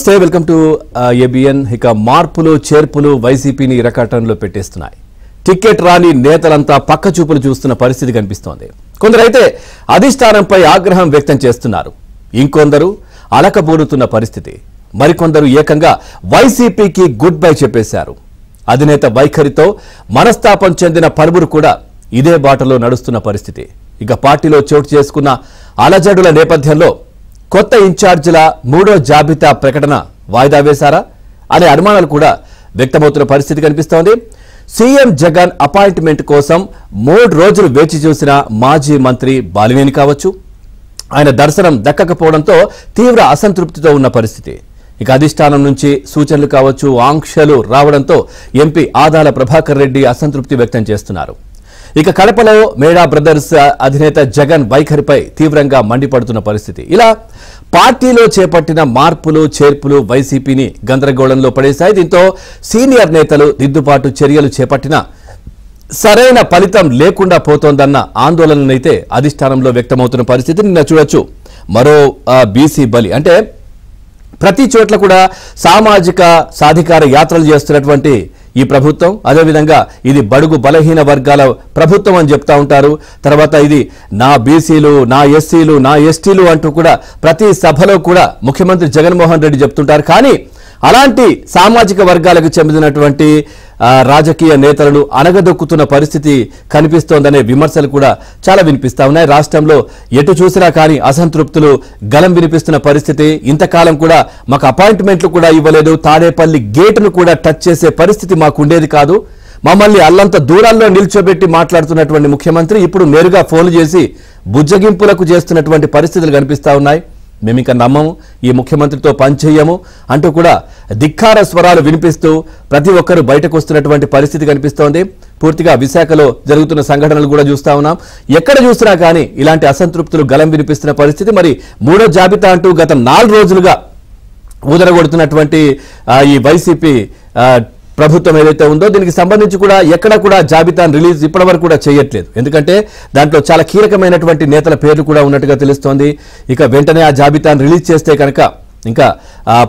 నమస్తే welcome to ABN. ఇక మార్పులు చేర్పులు వైసీపీని ఇరకాటంలో పెట్టేస్తున్నాయి. టికెట్ రాని నేతలంతా పక్క చూపులు చూస్తున్న పరిస్థితి కనిపిస్తోంది. కొందరైతే అధిష్టానంపై ఆగ్రహం వ్యక్తం చేస్తున్నారు, ఇంకొందరు అలకబోరుతున్న పరిస్థితి. మరికొందరు ఏకంగా వైసీపీకి గుడ్ బై చెప్పేశారు. అధినేత వైఖరితో మనస్తాపం చెందిన పలువురు కూడా ఇదే బాటలో నడుస్తున్న పరిస్థితి. ఇక పార్టీలో చోటు చేసుకున్న అలజడుల నేపథ్యంలో కొత్త ఇన్ఛార్జీల మూడో జాబితా ప్రకటన వాయిదా వేశారా అనే అనుమానాలు కూడా వ్యక్తమవుతున్న పరిస్థితి కనిపిస్తోంది. సీఎం జగన్ అపాయింట్మెంట్ కోసం 3 రోజులు వేచి చూసిన మాజీ మంత్రి బాలినేని కావచ్చు, ఆయన దర్శనం దక్కకపోవడంతో తీవ్ర అసంతృప్తితో ఉన్న పరిస్థితి. ఇక అధిష్టానం నుంచి సూచనలు కావచ్చు, ఆంక్షలు రావడంతో ఎంపీ ఆదాల ప్రభాకర్ రెడ్డి అసంతృప్తి వ్యక్తం చేస్తున్నారు. ఇక కడపలో మేడా బ్రదర్స్ అధినేత జగన్ వైఖరిపై తీవ్రంగా మండిపడుతున్న పరిస్థితి. ఇలా పార్టీలో చేపట్టిన మార్పులు చేర్పులు వైసీపీని గందరగోళంలో పడేశాయి. దీంతో సీనియర్ నేతలు దిద్దుబాటు చర్యలు చేపట్టినా సరైన ఫలితం లేకుండా పోతోందన్న ఆందోళననైతే అధిష్టానంలో వ్యక్తమవుతున్న పరిస్థితి నిన్న చూడొచ్చు. మరో బీసీ బలి అంటే ప్రతి చోట్ల కూడా సామాజిక సాధికార యాత్రలు చేస్తున్నటువంటి ఈ ప్రభుత్వం, అదేవిధంగా ఇది బడుగు బలహీన వర్గాల ప్రభుత్వం అని చెప్తా ఉంటారు. తర్వాత ఇది నా బీసీలు, నా ఎస్సీలు, నా ఎస్టీలు అంటూ కూడా ప్రతి సభలో కూడా ముఖ్యమంత్రి జగన్మోహన్ రెడ్డి చెప్తుంటారు. కానీ అలాంటి సామాజిక వర్గాలకు చెందినటువంటి రాజకీయ నేతలను అనగదొక్కుతున్న పరిస్థితి కనిపిస్తోందనే విమర్శలు కూడా చాలా వినిపిస్తా ఉన్నాయి. రాష్ట్రంలో ఎటు చూసినా కానీ అసంతృప్తులు గలం వినిపిస్తున్న పరిస్థితి. ఇంతకాలం కూడా మాకు అపాయింట్మెంట్లు కూడా ఇవ్వలేదు, తాడేపల్లి గేటును కూడా టచ్ చేసే పరిస్థితి మాకు ఉండేది కాదు, మమ్మల్ని అల్లంత దూరాల్లో నిల్చోబెట్టి మాట్లాడుతున్నటువంటి ముఖ్యమంత్రి ఇప్పుడు నేరుగా ఫోన్లు చేసి బుజ్జగింపులకు చేస్తున్నటువంటి పరిస్థితులు కనిపిస్తా ఉన్నాయి. మేము ఇంకా నమ్మము, ఈ ముఖ్యమంత్రితో పనిచేయము అంటూ కూడా ధిక్కార స్వరాలు వినిపిస్తూ ప్రతి ఒక్కరూ బయటకు వస్తున్నటువంటి పరిస్థితి కనిపిస్తోంది. పూర్తిగా విశాఖలో జరుగుతున్న సంఘటనలు కూడా చూస్తా ఉన్నాం. ఎక్కడ చూసినా కానీ ఇలాంటి అసంతృప్తులు గలం వినిపిస్తున్న పరిస్థితి. మరి మూడో జాబితా అంటూ గత 4 రోజులుగా ఊదరగొడుతున్నటువంటి ఈ వైసీపీ ప్రభుత్వం ఏదైతే ఉందో దీనికి సంబంధించి కూడా ఎక్కడ కూడా జాబితాను రిలీజ్ ఇప్పటివరకు కూడా చేయట్లేదు. ఎందుకంటే దాంట్లో చాలా కీలకమైనటువంటి నేతల పేర్లు కూడా ఉన్నట్టుగా తెలుస్తోంది. ఇక వెంటనే ఆ జాబితాను రిలీజ్ చేస్తే కనుక ఇంకా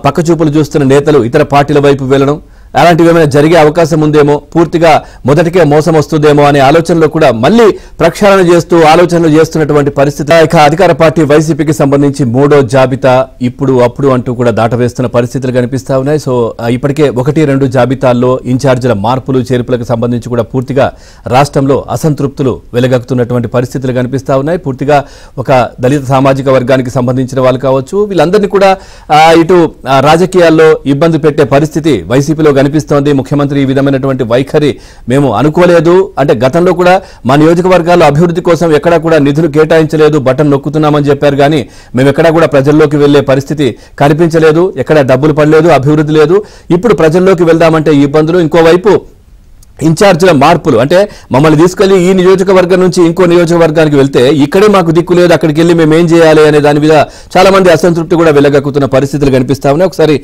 పక్క చూపులు చూస్తున్న నేతలు ఇతర పార్టీల వైపు వెళ్లడం అలాంటివి ఏమైనా జరిగే అవకాశం ఉందేమో, పూర్తిగా మొదటికే మోసం వస్తుందేమో అనే ఆలోచనలో కూడా మళ్ళీ ప్రక్షాళన చేస్తూ ఆలోచనలు చేస్తున్నటువంటి పరిస్థితి. ఇక అధికార పార్టీ వైసీపీకి సంబంధించి మూడో జాబితా ఇప్పుడు అప్పుడు అంటూ కూడా దాటవేస్తున్న పరిస్థితులు కనిపిస్తా ఉన్నాయి. సో ఇప్పటికే 1-2 జాబితాల్లో ఇన్ఛార్జీల మార్పులు చేర్పులకు సంబంధించి కూడా పూర్తిగా రాష్ట్రంలో అసంతృప్తులు వెలగక్కుతున్నటువంటి పరిస్థితులు కనిపిస్తా ఉన్నాయి. పూర్తిగా ఒక దళిత సామాజిక వర్గానికి సంబంధించిన వాళ్ళు కావచ్చు, వీళ్ళందరినీ కూడా ఇటు రాజకీయాల్లో ఇబ్బంది పెట్టే పరిస్థితి వైసీపీలో కనిపిస్తోంది. ముఖ్యమంత్రి ఈ విధమైనటువంటి వైఖరి మేము అనుకోలేదు అంటే, గతంలో కూడా మా నియోజకవర్గాల్లో అభివృద్ధి కోసం ఎక్కడా కూడా నిధులు కేటాయించలేదు, బటన్ నొక్కుతున్నామని చెప్పారు. కానీ మేము ఎక్కడా కూడా ప్రజల్లోకి వెళ్లే పరిస్థితి కనిపించలేదు, ఎక్కడ డబ్బులు పడలేదు, అభివృద్ధి లేదు. ఇప్పుడు ప్రజల్లోకి వెళ్దామంటే ఇబ్బందులు. ఇంకోవైపు ఇన్ఛార్జీల మార్పులు అంటే మమ్మల్ని తీసుకెళ్లి ఈ నియోజకవర్గం నుంచి ఇంకో నియోజకవర్గానికి వెళ్తే ఇక్కడే మాకు దిక్కు లేదు, అక్కడికి వెళ్ళి మేము ఏం చేయాలి అనే దాని మీద చాలా మంది అసంతృప్తి కూడా వెళ్లగక్కుతున్న పరిస్థితులు కనిపిస్తా ఉన్నాయి. ఒకసారి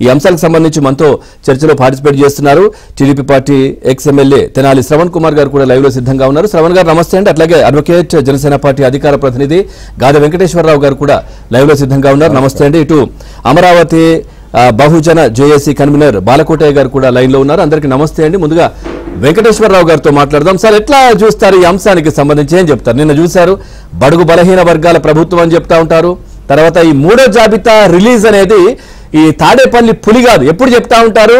ఈ అంశాలకు సంబంధించి మనతో చర్చలో పార్టిసిపేట్ చేస్తున్నారు TDP party X-MLA Tenali Shravan Kumar గారు కూడా లైవ్ లో సిద్ధంగా ఉన్నారు. శ్రవణ్ గారు నమస్తే అండి. అట్లాగే అడ్వకేట్ జనసేన పార్టీ అధికార ప్రతినిధి గాదె వెంకటేశ్వరరావు గారు కూడా లైవ్ లో సిద్ధంగా ఉన్నారు. నమస్తే అండి. ఇటు అమరావతి బహుజన జేఏసీ కన్వీనర్ బాలకోటయ్య గారు కూడా లైన్ లో ఉన్నారు. అందరికీ నమస్తే అండి. ముందుగా వెంకటేశ్వరరావు గారితో మాట్లాడదాం. సార్, ఎట్లా చూస్తారు ఈ అంశానికి సంబంధించి, ఏం చెప్తారు? నిన్న చూశారు బడుగు బలహీన వర్గాల ప్రభుత్వం అని చెప్తా ఉంటారు. తర్వాత ఈ మూడో జాబితా రిలీజ్ అనేది ఈ తాడేపల్లి పులి కాదు, ఎప్పుడు చెప్తా ఉంటారు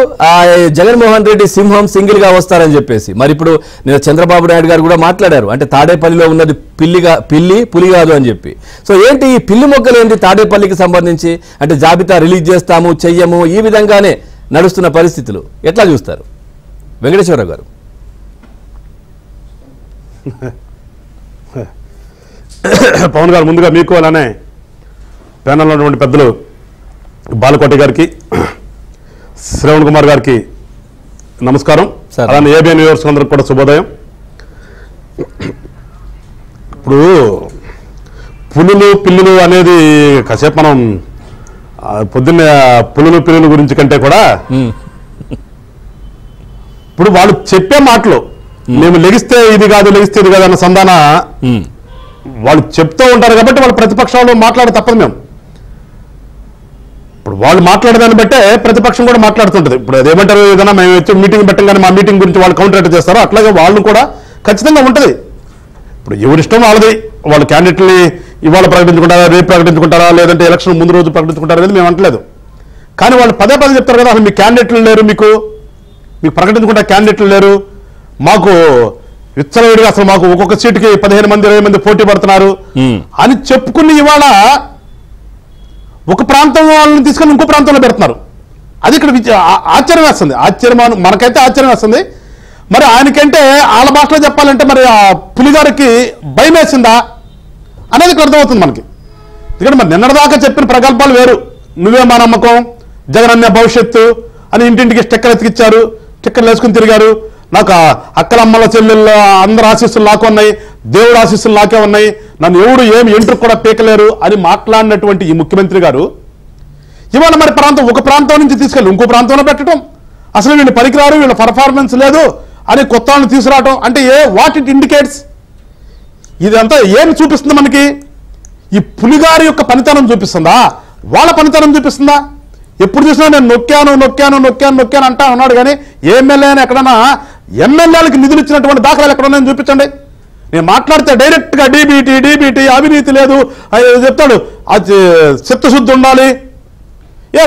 జగన్మోహన్ రెడ్డి సింహం సింగిల్ గా వస్తారని చెప్పేసి. మరి ఇప్పుడు నిన్న చంద్రబాబు నాయుడు గారు కూడా మాట్లాడారు, అంటే తాడేపల్లిలో ఉన్నది పిల్లి పులి కాదు అని చెప్పి. సో ఏంటి ఈ పిల్లి మొగ్గలు ఏంటి తాడేపల్లికి సంబంధించి? అంటే జాబితా రిలీజ్ చేస్తాము చెయ్యము ఈ విధంగానే నడుస్తున్న పరిస్థితులు ఎట్లా చూస్తారు వెంకటేశ్వరరావు గారు? పవన్ గారు, ముందుగా మీకు అలానే ప్యానల్లో ఉన్నటువంటి పెద్దలు బాలకోట గారికి, శ్రవణ్ కుమార్ గారికి నమస్కారం. అలానే ఏబిఎన్ వ్యూవర్స్ అందరికి కూడా శుభోదయం. ఇప్పుడు పులులు పిల్లులు అనేది కాసేపు మనం పొద్దున్న పులులు పిల్లుల గురించి కంటే కూడా ఇప్పుడు వాళ్ళు చెప్పే మాటలు మేము లెగిస్తే ఇది కాదు లెగిస్తే ఇది కాదు అన్న సంధాన వాళ్ళు చెప్తూ ఉంటారు కాబట్టి వాళ్ళు ప్రతిపక్షంలో మాట్లాడ తప్పదు. మేము ఇప్పుడు వాళ్ళు మాట్లాడదాన్ని బట్టే ప్రతిపక్షం కూడా మాట్లాడుతుంటది. ఇప్పుడు అదేమంటారు, ఏదైనా మేము వచ్చి మీటింగ్ పెట్టంగానే మా మీటింగ్ గురించి వాళ్ళు కౌంటర్ అటాక్ చేస్తారో అట్లాగే వాళ్ళు కూడా ఖచ్చితంగా ఉంటుంది. ఇప్పుడు ఎవరిష్టం వాళ్ళది. వాళ్ళు క్యాండిడేట్ని ఇవాళ ప్రకటించుకుంటారా, రేపు ప్రకటించుకుంటారా, లేదంటే ఎలక్షన్ ముందు రోజు ప్రకటించుకుంటారా అనేది మేము అంటలేదు. కానీ వాళ్ళు పదే పదే చెప్తారు కదా, అసలు మీ క్యాండిడేట్లు లేరు, మీకు ప్రకటించుకుంటా క్యాండిడేట్లు లేరు, మాకు విచ్చలవిడిగా అసలు మాకు ఒక్కొక్క సీటుకి 15 మంది 20 మంది పోటీ పడుతున్నారు అని చెప్పుకుని ఇవాళ ఒక ప్రాంతం వాళ్ళని తీసుకొని ఇంకో ప్రాంతంలో పెడుతున్నారు. అది ఇక్కడ ఆశ్చర్యం వేస్తుంది. మనకైతే ఆశ్చర్యం వేస్తుంది. మరి ఆయనకంటే వాళ్ళ భాషలో చెప్పాలంటే మరి ఆ పులిగారికి భయం వేసిందా అనేది ఇక్కడ అర్థమవుతుంది మనకి. ఎందుకంటే మరి నిన్నటిదాకా చెప్పిన ప్రగల్భాలు వేరు. నువ్వే మా నమ్మకం, జగన్ అన్న భవిష్యత్తు అని ఇంటింటికి స్టిక్కర్ ఎతికిచ్చారు, స్టిక్కర్లు వేసుకుని తిరిగారు. నాకు అక్కలమ్మల చెల్లెళ్ళు అందరు ఆశీస్సులు నాకే ఉన్నాయి, దేవుడు ఆశీస్సులు నాకే ఉన్నాయి, నన్ను ఎవడు ఏమి ఎంట్రుకు కూడా పీకలేరు అని మాట్లాడినటువంటి ఈ ముఖ్యమంత్రి గారు ఇవాళ మరి ఒక ప్రాంతం నుంచి తీసుకెళ్ళి ఇంకో ప్రాంతంలో పెట్టడం, అసలు వీళ్ళు పనికిరారు, వీళ్ళ పర్ఫార్మెన్స్ లేదు అని కొత్త వాళ్ళని తీసుకురావడం అంటే వాట్ ఇట్ ఇండికేట్స్? ఇదంతా ఏమి చూపిస్తుంది మనకి? ఈ పులిగారి యొక్క పనితనం చూపిస్తుందా, వాళ్ళ పనితనం చూపిస్తుందా? ఎప్పుడు చూసినా నేను నొక్కాను అంటా ఉన్నాడు. కానీ ఎమ్మెల్యే అని ఎక్కడన్నా ఎమ్మెల్యేలకు నిధులు ఇచ్చినటువంటి దాఖలాలు ఎక్కడన్నా చూపించండి. నేను మాట్లాడితే డైరెక్ట్గా డీబీటీ అవినీతి లేదు చెప్తాడు, అది చిత్తశుద్ధి ఉండాలి,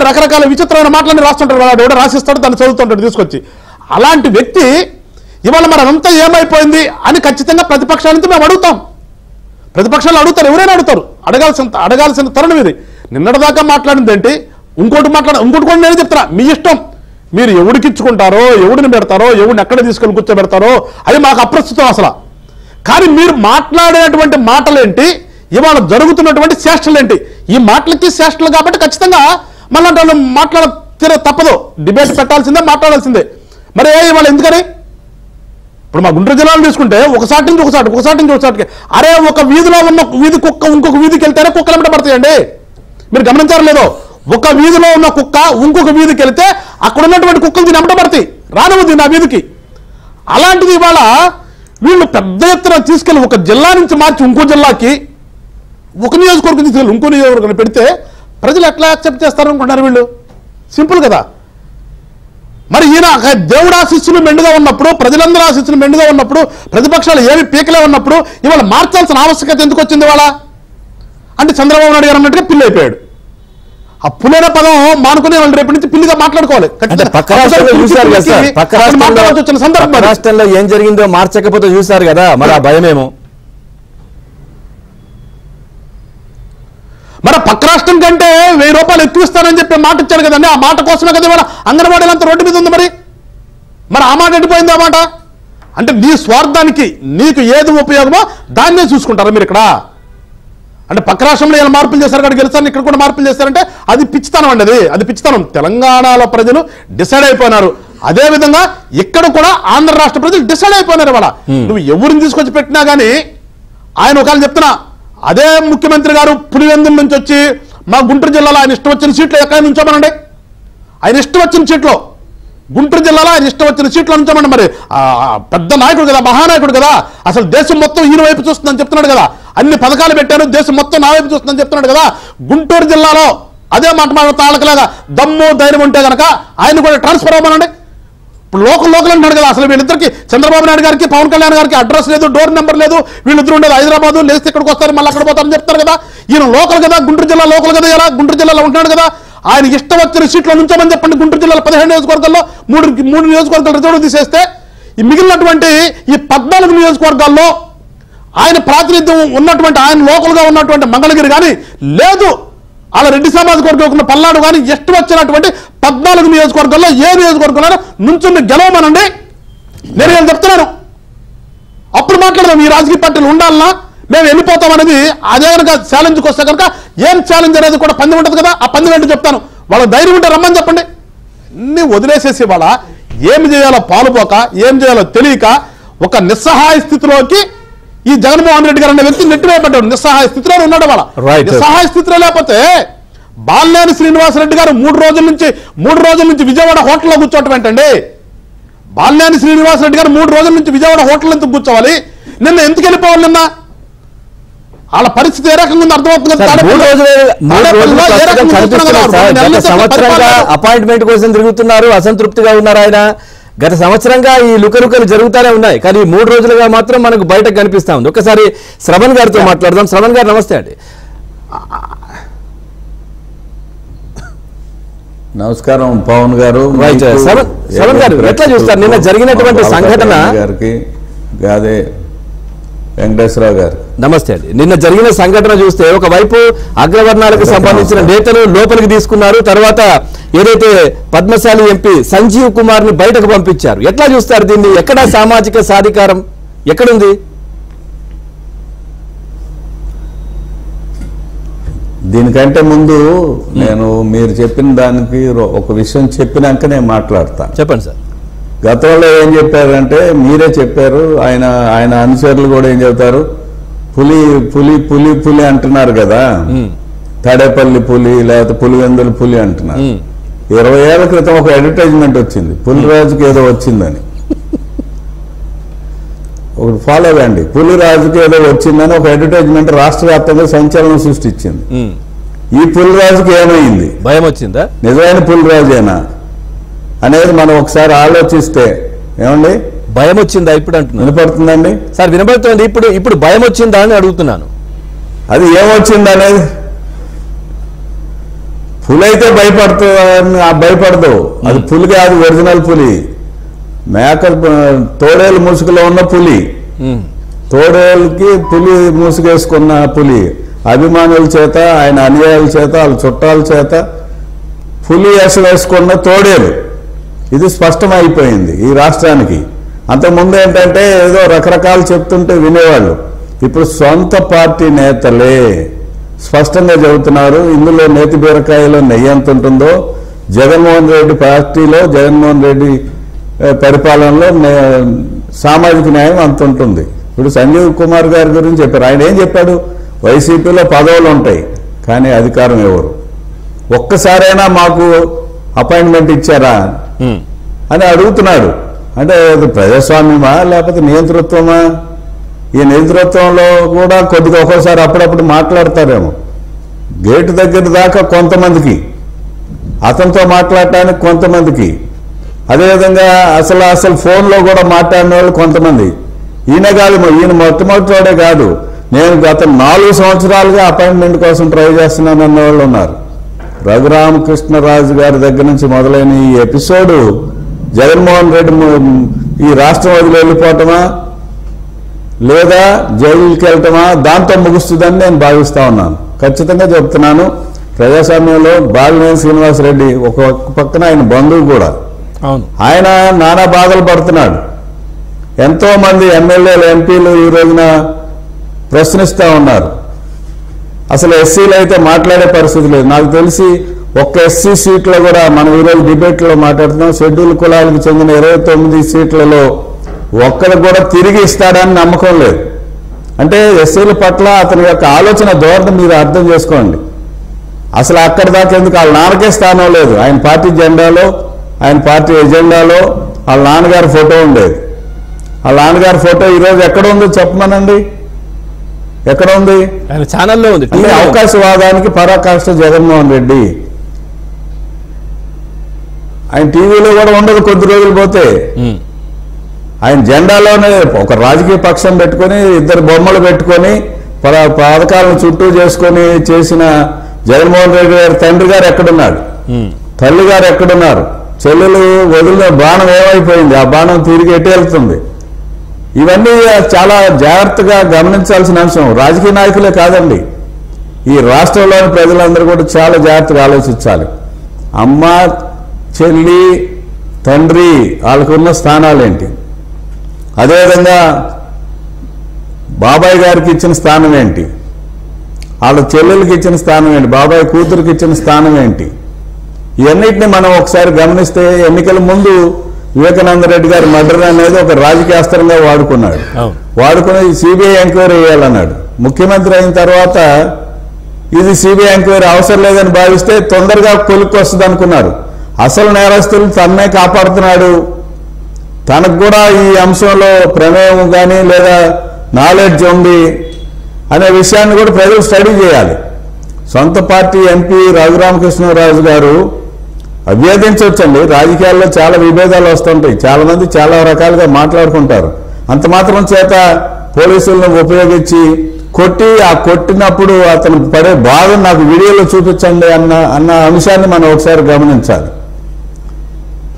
రకరకాల విచిత్రమైన మాటలని రాస్తుంటాడు. వాడు ఎవడో రాసిస్తాడు, దాన్ని చదువుతుంటాడు తీసుకొచ్చి. అలాంటి వ్యక్తి ఇవాళ మరి అదంతా ఏమైపోయింది అని ఖచ్చితంగా ప్రతిపక్షాల నుంచి మేము అడుగుతాం. ప్రతిపక్షాలు అడుగుతారు, ఎవరైనా అడుగుతారు. అడగాల్సిన తరుణం ఇది. నిన్నటిదాకా మాట్లాడింది ఏంటి, ఇంకోటి కూడా నేను చెప్తున్నా, మీ ఇష్టం. మీరు ఎవడికి ఇచ్చుకుంటారో, ఎవడిని పెడతారో, ఎవడిని ఎక్కడ తీసుకొని కూర్చోబెడతారో అది మాకు అప్రస్తుతం అసలు. కానీ మీరు మాట్లాడేటువంటి మాటలేంటి, ఇవాళ జరుగుతున్నటువంటి చేష్టలేంటి? ఈ మాటలకి చేష్టలు కాబట్టి ఖచ్చితంగా మళ్ళీ వాళ్ళు తప్పదు, డిబేట్ పెట్టాల్సిందే, మాట్లాడాల్సిందే. మరి ఇవాళ ఎందుకని? ఇప్పుడు మా గుంటూరు జిల్లాలో తీసుకుంటే ఒకసారి నుంచి ఒకసాటికి అరే ఒక వీధిలో ఉన్న వీధి కుక్క ఇంకొక వీధికి వెళ్తేనే కుక్కలు వెంట పడతాయండి. మీరు గమనించారు లేదో, ఒక వీధిలో ఉన్న కుక్క ఇంకొక వీధికి వెళ్తే అక్కడ ఉన్నటువంటి కుక్కలు దీన్ని వెంటబడతాయి, రానివ్వదు నా వీధికి. అలాంటిది ఇవాళ వీళ్ళు పెద్ద ఎత్తున తీసుకెళ్ళి ఒక జిల్లా నుంచి మార్చి ఇంకో జిల్లాకి, ఒక నియోజకవర్గం తీసుకెళ్ళి ఇంకో నియోజకవర్గం పెడితే ప్రజలు ఎట్లా యాక్సెప్ట్ చేస్తారు అనుకుంటున్నారు వీళ్ళు? సింపుల్ కదా. మరి ఈయన దేవుడు ఆశీస్సులు మెండుగా ఉన్నప్పుడు, ప్రజలందరూ ఆశీస్సులు మెండుగా ఉన్నప్పుడు, ప్రతిపక్షాలు ఏమి పీకలే ఉన్నప్పుడు ఇవాళ మార్చాల్సిన ఆవశ్యకత ఎందుకు వచ్చింది ఇవాళ? అంటే చంద్రబాబు నాయుడు గారు అన్నట్టుగా పిల్లి అయిపోయాడు. ఆ పులిన పదం మానుకుని వాళ్ళు రేపటి నుంచి పిల్లిగా మాట్లాడుకోవాలి. రాష్ట్రంలో ఏం జరిగిందో మార్చకపోతే చూశారు కదా, మరి ఆ భయమేమో. మరి పక్క రాష్ట్రం కంటే 1000 రూపాయలు ఎక్కువ ఇస్తానని చెప్పి మాట ఇచ్చారు కదండి. ఆ మాట కోసమే కదా ఇవాళ అంగన్వాడీలంతా రోడ్డు మీద ఉంది. మరి ఆ మాట ఎడిపోయింది. ఆ మాట అంటే నీ స్వార్థానికి నీకు ఏది ఉపయోగమో దాన్నే చూసుకుంటారా మీరు ఇక్కడ? అంటే పక్క రాష్ట్రంలో ఇలా మార్పులు చేశారు కాబట్టి గెలుస్తాను, ఇక్కడ కూడా మార్పులు చేస్తారంటే అది పిచ్చితనం అండి. అది పిచ్చితనం. తెలంగాణలో ప్రజలు డిసైడ్ అయిపోయినారు. అదేవిధంగా ఇక్కడ కూడా ఆంధ్ర రాష్ట్ర ప్రజలు డిసైడ్ అయిపోయినారు. ఇవాళ నువ్వు ఎవరిని తీసుకొచ్చి పెట్టినా కానీ ఆయన ఒకవేళ చెప్తున్నా, అదే ముఖ్యమంత్రి గారు పులివెందుల నుంచి వచ్చి మా గుంటూరు జిల్లాలో ఆయన ఇష్టం వచ్చిన సీట్లు ఎక్కడ నుంచోమనండి. ఆయన ఇష్టం వచ్చిన సీట్లో గుంటూరు జిల్లాలో ఆయన ఇష్టం వచ్చిన సీట్లు ఉంచామండి. మరి పెద్ద నాయకుడు కదా, మహానాయకుడు కదా, అసలు దేశం మొత్తం ఈయన వైపు చూస్తుందని చెప్తున్నాడు కదా, అన్ని పథకాలు పెట్టారు, దేశం మొత్తం నా వైపు చూస్తుందని చెప్తున్నాడు కదా. గుంటూరు జిల్లాలో అదే మాట తాళకలాగా దమ్ము ధైర్యం ఉంటే కనుక ఆయన కూడా ట్రాన్స్ఫర్ అవ్వమనండి. ఇప్పుడు లోకల్ అంటున్నాడు కదా, అసలు వీళ్ళిద్దరికి చంద్రబాబు నాయుడు గారికి పవన్ కళ్యాణ్ గారికి అడ్రస్ లేదు, డోర్ నెంబర్ లేదు, వీళ్ళిద్దరు ఉండేది హైదరాబాద్, లేస్తే ఇక్కడికి వస్తారు మళ్ళీ అక్కడ పోతారని చెప్తారు కదా. ఈయన లోకల్ కదా, గుంటూరు జిల్లా లోకల్ కదా, ఎలా గుంటూరు జిల్లాలో ఉంటున్నాడు కదా, ఆయన ఇష్టం వచ్చిన సీట్లో నుంచోమని చెప్పండి. గుంటూరు జిల్లాలో 17 నియోజకవర్గాల్లో 3 నియోజకవర్గాలు రిజర్వ్ తీసేస్తే ఈ మిగిలినటువంటి ఈ 14 నియోజకవర్గాల్లో ఆయన ప్రాతినిధ్యం ఉన్నటువంటి, ఆయన లోకల్గా ఉన్నటువంటి మంగళగిరి కానీ లేదు, అలా రెడ్డి సామాజిక వర్గం పల్నాడు కానీ ఇష్టం వచ్చినటువంటి 14 నియోజకవర్గాల్లో ఏ నియోజకవర్గంలో నుంచుని గెలవమనండి. నేను చెప్తున్నాను, అప్పుడు మాట్లాడదాం. ఈ రాజకీయ పార్టీలు ఉండాలన్నా మేము వెళ్ళిపోతాం అనేది అదే కనుక ఛాలెంజ్కి వస్తే కనుక ఏం ఛాలెంజ్ అనేది కూడా పందెం ఉంటుంది కదా, ఆ పందెం ఏంటో చెప్తాను. వాళ్ళ ధైర్యం ఉంటే రమ్మని చెప్పండి. అన్ని వదిలేసేసి వాళ్ళ ఏమి చేయాలో పాలుపోక, ఏం చేయాలో తెలియక ఒక నిస్సహాయ స్థితిలోకి ఈ జగన్మోహన్ రెడ్డి గారు అనే వ్యక్తి నెట్టివేయబడ్డాడు. నిస్సహాయ స్థితిలో ఉన్నాడు. వాళ్ళ నిస్సహాయ స్థితిలో లేకపోతే బాలినేని శ్రీనివాసరెడ్డి గారు 3 రోజుల నుంచి విజయవాడ హోటల్లో కూర్చోవటం ఏంటండి? బాలినేని శ్రీనివాసరెడ్డి గారు 3 రోజుల నుంచి విజయవాడ హోటల్ ఎందుకు కూర్చోవాలి? నిన్న ఎందుకు వెళ్ళిపోవాలి? నిన్న వాళ్ళ పరిస్థితి ఏ రకంగా ఉంది అర్థమవుతుంది కదా. సంవత్సరంగా అపాయింట్మెంట్ కోసం తిరుగుతున్నారు, అసంతృప్తిగా ఉన్నారు ఆయన. గత సంవత్సరంగా ఈ లుకలుకలు జరుగుతూనే ఉన్నాయి, కానీ 3 రోజులుగా మాత్రం మనకు బయటకు కనిపిస్తా ఉంది. ఒకసారి శ్రవణ్ గారితో మాట్లాడదాం. శ్రవణ్ గారు నమస్తే అండి. నమస్కారం పవన్ గారు. శ్రవణ్ గారు ఎట్లా చూస్తారు నిన్న జరిగినటువంటి సంఘటన గారికి? అదే వెంకటేశ్వరరావు గారు నమస్తే అండి. నిన్న జరిగిన సంఘటన చూస్తే ఒకవైపు అగ్రవర్ణాలకు సంబంధించిన నేతలు లోపలికి తీసుకున్నారు, తర్వాత ఏదైతే పద్మశాలి ఎంపీ సంజీవ్ కుమార్ ని బయటకు పంపించారు. ఎట్లా చూస్తారు దీన్ని? ఎక్కడ సామాజిక సాధికారం ఎక్కడుంది? దీనికంటే ముందు నేను మీరు చెప్పిన దానికి ఒక విషయం చెప్పినాక నేను మాట్లాడతా. చెప్పండి సార్. గతంలో ఏం చెప్పారంటే మీరే చెప్పారు, ఆయన అనుచరులు కూడా ఏం చెబుతారు, పులి పులి పులి పులి అంటున్నారు కదా, తాడేపల్లి పులి లేకపోతే పులివెందుల పులి అంటున్నారు. 20 ఏళ్ల క్రితం ఒక అడ్వర్టైజ్మెంట్ వచ్చింది, పులిరాజుకి ఏదో వచ్చిందని. ఒకటి ఫాలో అవ్వండి, పులిరాజుకి ఏదో వచ్చిందని ఒక అడ్వర్టైజ్మెంట్ రాష్ట్ర వ్యాప్తంగా సంచలనం సృష్టించింది. ఈ పులిరాజుకి ఏమైంది? భయం వచ్చిందా? నిజమైన పులిరాజేనా అనేది మనం ఒకసారి ఆలోచిస్తే ఏమండి భయం వచ్చిందా? ఇప్పుడు అంటున్నా వినపడుతుందండి సార్. వినపడుతుంది. ఇప్పుడు భయం వచ్చిందా అని అడుగుతున్నాను. అది ఏమొచ్చింది అనేది. పులి అయితే భయపడదు, అది పులి కాదు, ఒరిజినల్ పులి. మేక తోడేలు ముసుగులో ఉన్న పులి, తోడేలుకి పులి ముసుగేసుకున్న పులి, అభిమానుల చేత, ఆయన అనుయాయుల చేత, వాళ్ళ చుట్టాల చేత పులి వేసుకున్న తోడేలు. ఇది స్పష్టమైపోయింది ఈ రాష్ట్రానికి. అంతకుముందు ఏంటంటే ఏదో రకరకాలు చెప్తుంటే వినేవాళ్ళు. ఇప్పుడు సొంత పార్టీ నేతలే స్పష్టంగా చెబుతున్నారు, ఇందులో నేతి బీరకాయలో నెయ్యి ఎంత ఉంటుందో, జగన్మోహన్ రెడ్డి పార్టీలో, జగన్మోహన్ రెడ్డి పరిపాలనలో సామాజిక న్యాయం అంత ఉంటుంది. ఇప్పుడు సంజీవ్ కుమార్ గారి గురించి చెప్పారు. ఆయన ఏం చెప్పాడు? వైసీపీలో పదవులు ఉంటాయి కానీ అధికారం ఎవరు, ఒక్కసారైనా మాకు అపాయింట్మెంట్ ఇచ్చారా అని అడుగుతున్నాడు. అంటే ప్రజాస్వామ్యమా లేకపోతే నియంతృత్వమా? ఈ నియంతృత్వంలో కూడా కొద్దిగా ఒక్కోసారి అప్పుడప్పుడు మాట్లాడతారేమో. గేటు దగ్గర దాకా కొంతమందికి, అతనితో మాట్లాడటానికి కొంతమందికి, అదేవిధంగా అసలు ఫోన్లో కూడా మాట్లాడిన వాళ్ళు కొంతమంది. ఈయన కాదు, ఈయన మొట్టమొదటివాడే కాదు, నేను గత 4 సంవత్సరాలుగా అపాయింట్మెంట్ కోసం ట్రై చేస్తున్నాను అన్న వాళ్ళు ఉన్నారు. రఘురామకృష్ణరాజు గారి దగ్గర నుంచి మొదలైన ఈ ఎపిసోడ్ జగన్మోహన్ రెడ్డి ఈ రాష్ట్రం వదిలి వెళ్ళిపోవటమా లేదా జైలుకి వెళ్ళటమా దాంతో ముగుస్తుందని నేను భావిస్తా ఉన్నాను. ఖచ్చితంగా చెప్తున్నాను, ప్రజాస్వామ్యంలో బాలినేని శ్రీనివాసరెడ్డి ఒక పక్కన ఆయన బంధువు కూడా, ఆయన నానా బాధలు పడుతున్నాడు. ఎంతో మంది ఎమ్మెల్యేలు, ఎంపీలు ఈ రోజున ప్రశ్నిస్తూ ఉన్నారు. అసలు ఎస్సీలు అయితే మాట్లాడే పరిస్థితి లేదు. నాకు తెలిసి ఒక్క ఎస్సీ సీట్లో కూడా మనం ఈరోజు డిబేట్లో మాట్లాడుతున్నాం, షెడ్యూల్ కులాలకు చెందిన 29 సీట్లలో ఒక్కరు కూడా తిరిగి ఇస్తాడని నమ్మకం లేదు. అంటే ఎస్సీల పట్ల అతని యొక్క ఆలోచన ధోరణి మీరు అర్థం చేసుకోండి. అసలు అక్కడి దాకా ఎందుకు, వాళ్ళ నాన్నకే స్థానం లేదు. ఆయన పార్టీ జెండాలో, ఆయన పార్టీ ఎజెండాలో వాళ్ళ నాన్నగారి ఫోటో ఉండేది. వాళ్ళ నాన్నగారి ఫోటో ఈరోజు ఎక్కడ ఉందో చెప్పమనండి, ఎక్కడ ఉంది? ఆయన ఛానల్లో ఉంది. అవకాశవాదానికి పరాకాష్ట జగన్మోహన్ రెడ్డి. ఆయన టీవీలో కూడా ఉండదు కొద్ది రోజులు పోతే. ఆయన జెండాలోనే ఒక రాజకీయ పక్షం పెట్టుకొని, 2 బొమ్మలు పెట్టుకొని, పథకాలను చుట్టూ చేసుకొని చేసిన జగన్మోహన్ రెడ్డి గారి తండ్రి గారు ఎక్కడున్నాడు, తల్లి గారు ఎక్కడున్నారు, చెల్లెలు వదిలిన బాణం ఏమైపోయింది, ఆ బాణం తిరిగి ఎటు వెళ్తుంది? ఇవన్నీ చాలా జాగ్రత్తగా గమనించాల్సిన అంశం. రాజకీయ నాయకులే కాదండి, ఈ రాష్ట్రంలోని ప్రజలందరూ కూడా చాలా జాగ్రత్తగా ఆలోచించాలి. అమ్మ, చెల్లి, తండ్రి వాళ్ళకున్న స్థానాలేంటి, అదేవిధంగా బాబాయ్ గారికి ఇచ్చిన స్థానం ఏంటి, వాళ్ళ చెల్లెలకి ఇచ్చిన స్థానం ఏంటి, బాబాయ్ కూతురికి ఇచ్చిన స్థానం ఏంటి, ఇవన్నిటిని మనం ఒకసారి గమనిస్తే ఎన్నికల ముందు వివేకానంద రెడ్డి గారి మర్డర్ అనేది ఒక రాజకీయ అస్త్రంగా వాడుకున్నాడు. వాడుకుని సిబిఐ ఎంక్వైరీ చేయాలన్నాడు. ముఖ్యమంత్రి అయిన తర్వాత ఇది సిబిఐ ఎంక్వైరీ అవసరం లేదని భావిస్తే తొందరగా కొలిక్కి వస్తుంది అనుకున్నారు. అసలు నేరస్తులు తన్నే కాపాడుతున్నాడు, తనకు కూడా ఈ అంశంలో ప్రమేయం కానీ లేదా నాలెడ్జ్ ఉంది అనే విషయాన్ని కూడా ప్రజలు స్టడీ చేయాలి. సొంత పార్టీ ఎంపీ రఘురామకృష్ణరాజు గారు అభ్యర్థించవచ్చండి. రాజకీయాల్లో చాలా విభేదాలు వస్తుంటాయి, చాలా మంది చాలా రకాలుగా మాట్లాడుకుంటారు. అంత మాత్రం చేత పోలీసులను ఉపయోగించి కొట్టినప్పుడు అతను పడే బాధను నాకు వీడియోలో చూపించండి అన్న అంశాన్ని మనం ఒకసారి గమనించాలి.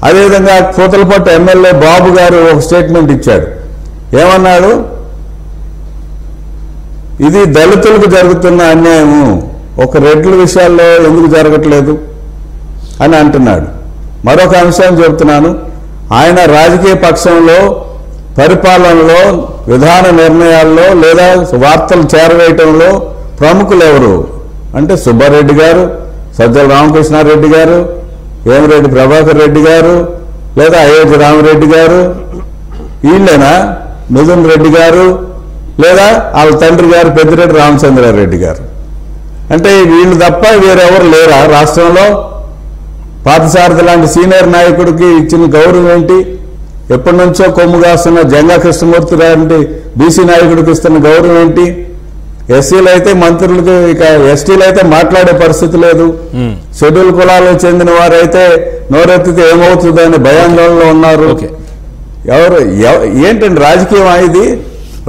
అదేవిధంగా పూతలపట్టు ఎమ్మెల్యే బాబు గారు ఒక స్టేట్మెంట్ ఇచ్చాడు. ఏమన్నాడు? ఇది దళితులకు జరుగుతున్న అన్యాయము, ఒక రెడ్ల విషయాల్లో ఎందుకు జరగట్లేదు అని అంటున్నాడు. మరొక అంశం చెబుతున్నాను. ఆయన రాజకీయ పక్షంలో పరిపాలనలో విధాన నిర్ణయాల్లో లేదా వార్తలు చేరవేయటంలో ప్రముఖులు ఎవరు అంటే సుబ్బారెడ్డి గారు, సజ్జల రామకృష్ణారెడ్డి గారు, వేమిరెడ్డి ప్రభాకర్ రెడ్డి గారు, లేదా అయోధ్య రామరెడ్డి గారు, వీళ్ళేనా? మిథున్ రెడ్డి గారు, లేదా వాళ్ళ తండ్రి గారు పెద్దిరెడ్డి రామచంద్రారెడ్డి గారు. అంటే వీళ్ళు తప్ప వేరెవరు లేరా రాష్ట్రంలో? పార్థసారథి లాంటి సీనియర్ నాయకుడికి ఇచ్చిన గౌరవం ఏంటి? ఎప్పటి నుంచో కొమ్ము కాస్తున్న జంగా కృష్ణమూర్తి లాంటి బీసీ నాయకుడికి ఇస్తున్న గౌరవం ఏంటి? ఎస్సీలు అయితే మంత్రులకు, ఇక ఎస్టీలు అయితే మాట్లాడే పరిస్థితి లేదు. షెడ్యూల్ కులాలకు చెందిన వారైతే నోరెత్తితే ఏమవుతుందని భయాందోళనలో ఉన్నారు. ఎవరు ఏంటండి రాజకీయం? ఇది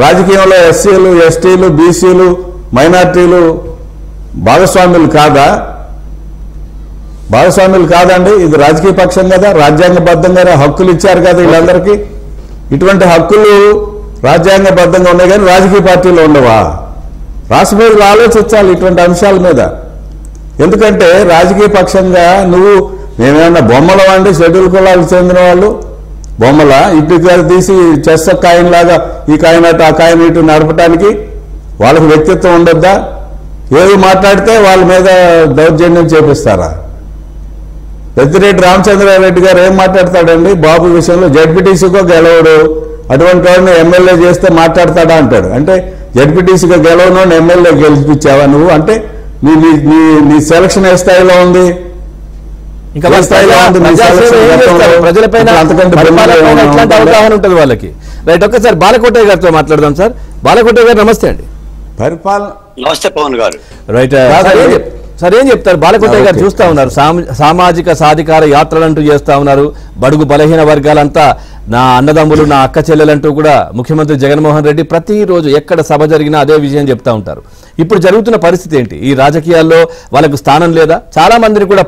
రాజకీయంలో ఎస్సీలు, ఎస్టీలు, బీసీలు, మైనార్టీలు భాగస్వాములు కాదా? భాగస్వాములు కాదండి. ఇది రాజకీయ పక్షం కదా, రాజ్యాంగబద్ధంగా హక్కులు ఇచ్చారు కదా వీళ్ళందరికీ. ఇటువంటి హక్కులు రాజ్యాంగబద్ధంగా ఉన్నాయి కానీ రాజకీయ పార్టీలు ఉండవా? రాష్ట్ర ప్రజలు ఆలోచించాలి ఇటువంటి అంశాల మీద. ఎందుకంటే రాజకీయ పక్షంగా మేమేమన్నా బొమ్మల అండి? షెడ్యూల్ కులాలకు చెందిన వాళ్ళు బొమ్మల ఇటు తీసి చెస్ కాయిన్ లాగా ఈ కాయిన్ అటు ఆ కాయిన్ ఇటు నడపడానికి వాళ్ళకి వ్యక్తిత్వం ఉండొద్దా? ఏది మాట్లాడితే వాళ్ళ మీద దౌర్జన్యం చేపిస్తారా? పెద్దిరెడ్డి రామచంద్రారెడ్డి గారు ఏం మాట్లాడతాడండి బాబు విషయంలో? జడ్పీటీసీగా గెలవడు, అటువంటి వాడిని ఎమ్మెల్యే చేస్తే మాట్లాడతాడా అంటాడు. అంటే జడ్పీటీసీగా గెలవను ఎమ్మెల్యే గెలిపించావా నువ్వు? అంటే నీ సెలక్షన్ ఏ స్థాయిలో ఉంది? ఇంకా ప్రజలపైన అవగాహన ఉంటుంది వాళ్ళకి. రైట్, ఒక్కసారి బాలకోటయ్య గారితో మాట్లాడదాం. సార్ బాలకోటయ్య గారు నమస్తే అండి. పరిపాలన. నమస్తే పవన్ గారు. రైట్ సార్, ఏం చెప్తారు? బాలకోటయ్య గారు చూస్తా ఉన్నారు, సామాజిక సాధికార యాత్రలంటూ చేస్తా ఉన్నారు. బడుగు బలహీన వర్గాలంతా నా అన్నదమ్ములు, నా అక్క చెల్లెలంటూ కూడా ముఖ్యమంత్రి జగన్మోహన్ రెడ్డి ప్రతిరోజు ఎక్కడ సభ జరిగినా అదే విషయం చెప్తా ఉంటారు. ఇప్పుడు జరుగుతున్న పరిస్థితి ఏంటి? ఈ రాజకీయాల్లో వాళ్ళకు స్థానం లేదా? చాలా మందిని కూడా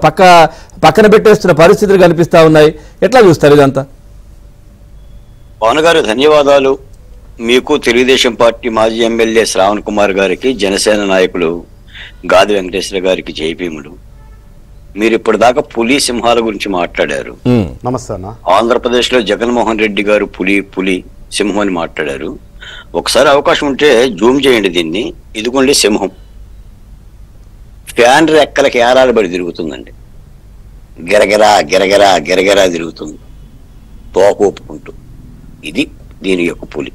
పక్కన పెట్టేస్తున్న పరిస్థితులు కనిపిస్తా ఉన్నాయి. ఎట్లా చూస్తారు ఇదంతా? పవన్ గారు ధన్యవాదాలు. మీకు, తెలుగుదేశం పార్టీ మాజీ ఎమ్మెల్యే శ్రావణ్ కుమార్ గారికి, జనసేన నాయకులు గాది వెంకటేశ్వర గారికి జైభీములు. మీరు ఇప్పటిదాకా పులి సింహాల గురించి మాట్లాడారు. నమస్తే అన్న. ఆంధ్రప్రదేశ్ లో జగన్మోహన్ రెడ్డి గారు పులి సింహం అని మాట్లాడారు. ఒకసారి అవకాశం ఉంటే జూమ్ చేయండి దీన్ని. ఇదిగోండి సింహం. ఫ్యాన్ రెక్కలకి ఏరాలబడి తిరుగుతుందండి. గిరగిరా గిరగిరా గిరగిరా తిరుగుతుంది తోకూపుకుంటూ. ఇది దీని యొక్క పులి.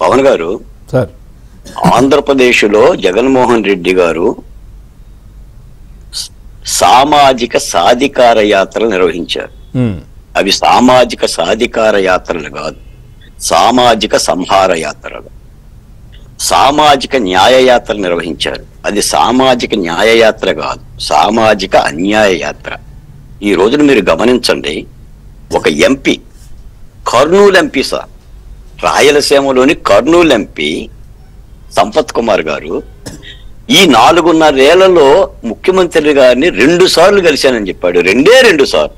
పవన్ గారు, సార్ ఆంధ్రప్రదేశ్లో జగన్మోహన్ రెడ్డి గారు సామాజిక సాధికార యాత్రలు నిర్వహించారు. అవి సామాజిక సాధికార యాత్రలు కాదు, సామాజిక సంహార యాత్రలు. సామాజిక న్యాయ యాత్ర నిర్వహించారు. అది సామాజిక న్యాయ యాత్ర కాదు, సామాజిక అన్యాయ యాత్ర. ఈ రోజున మీరు గమనించండి, ఒక ఎంపీ, కర్నూలు ఎంపీ సార్, రాయలసీమలోని కర్నూలు ఎంపీ సంపత్ కుమార్ గారు ఈ 4.5 ఏళ్లలో ముఖ్యమంత్రి గారిని 2 సార్లు కలిశానని చెప్పాడు. 2 సార్లు.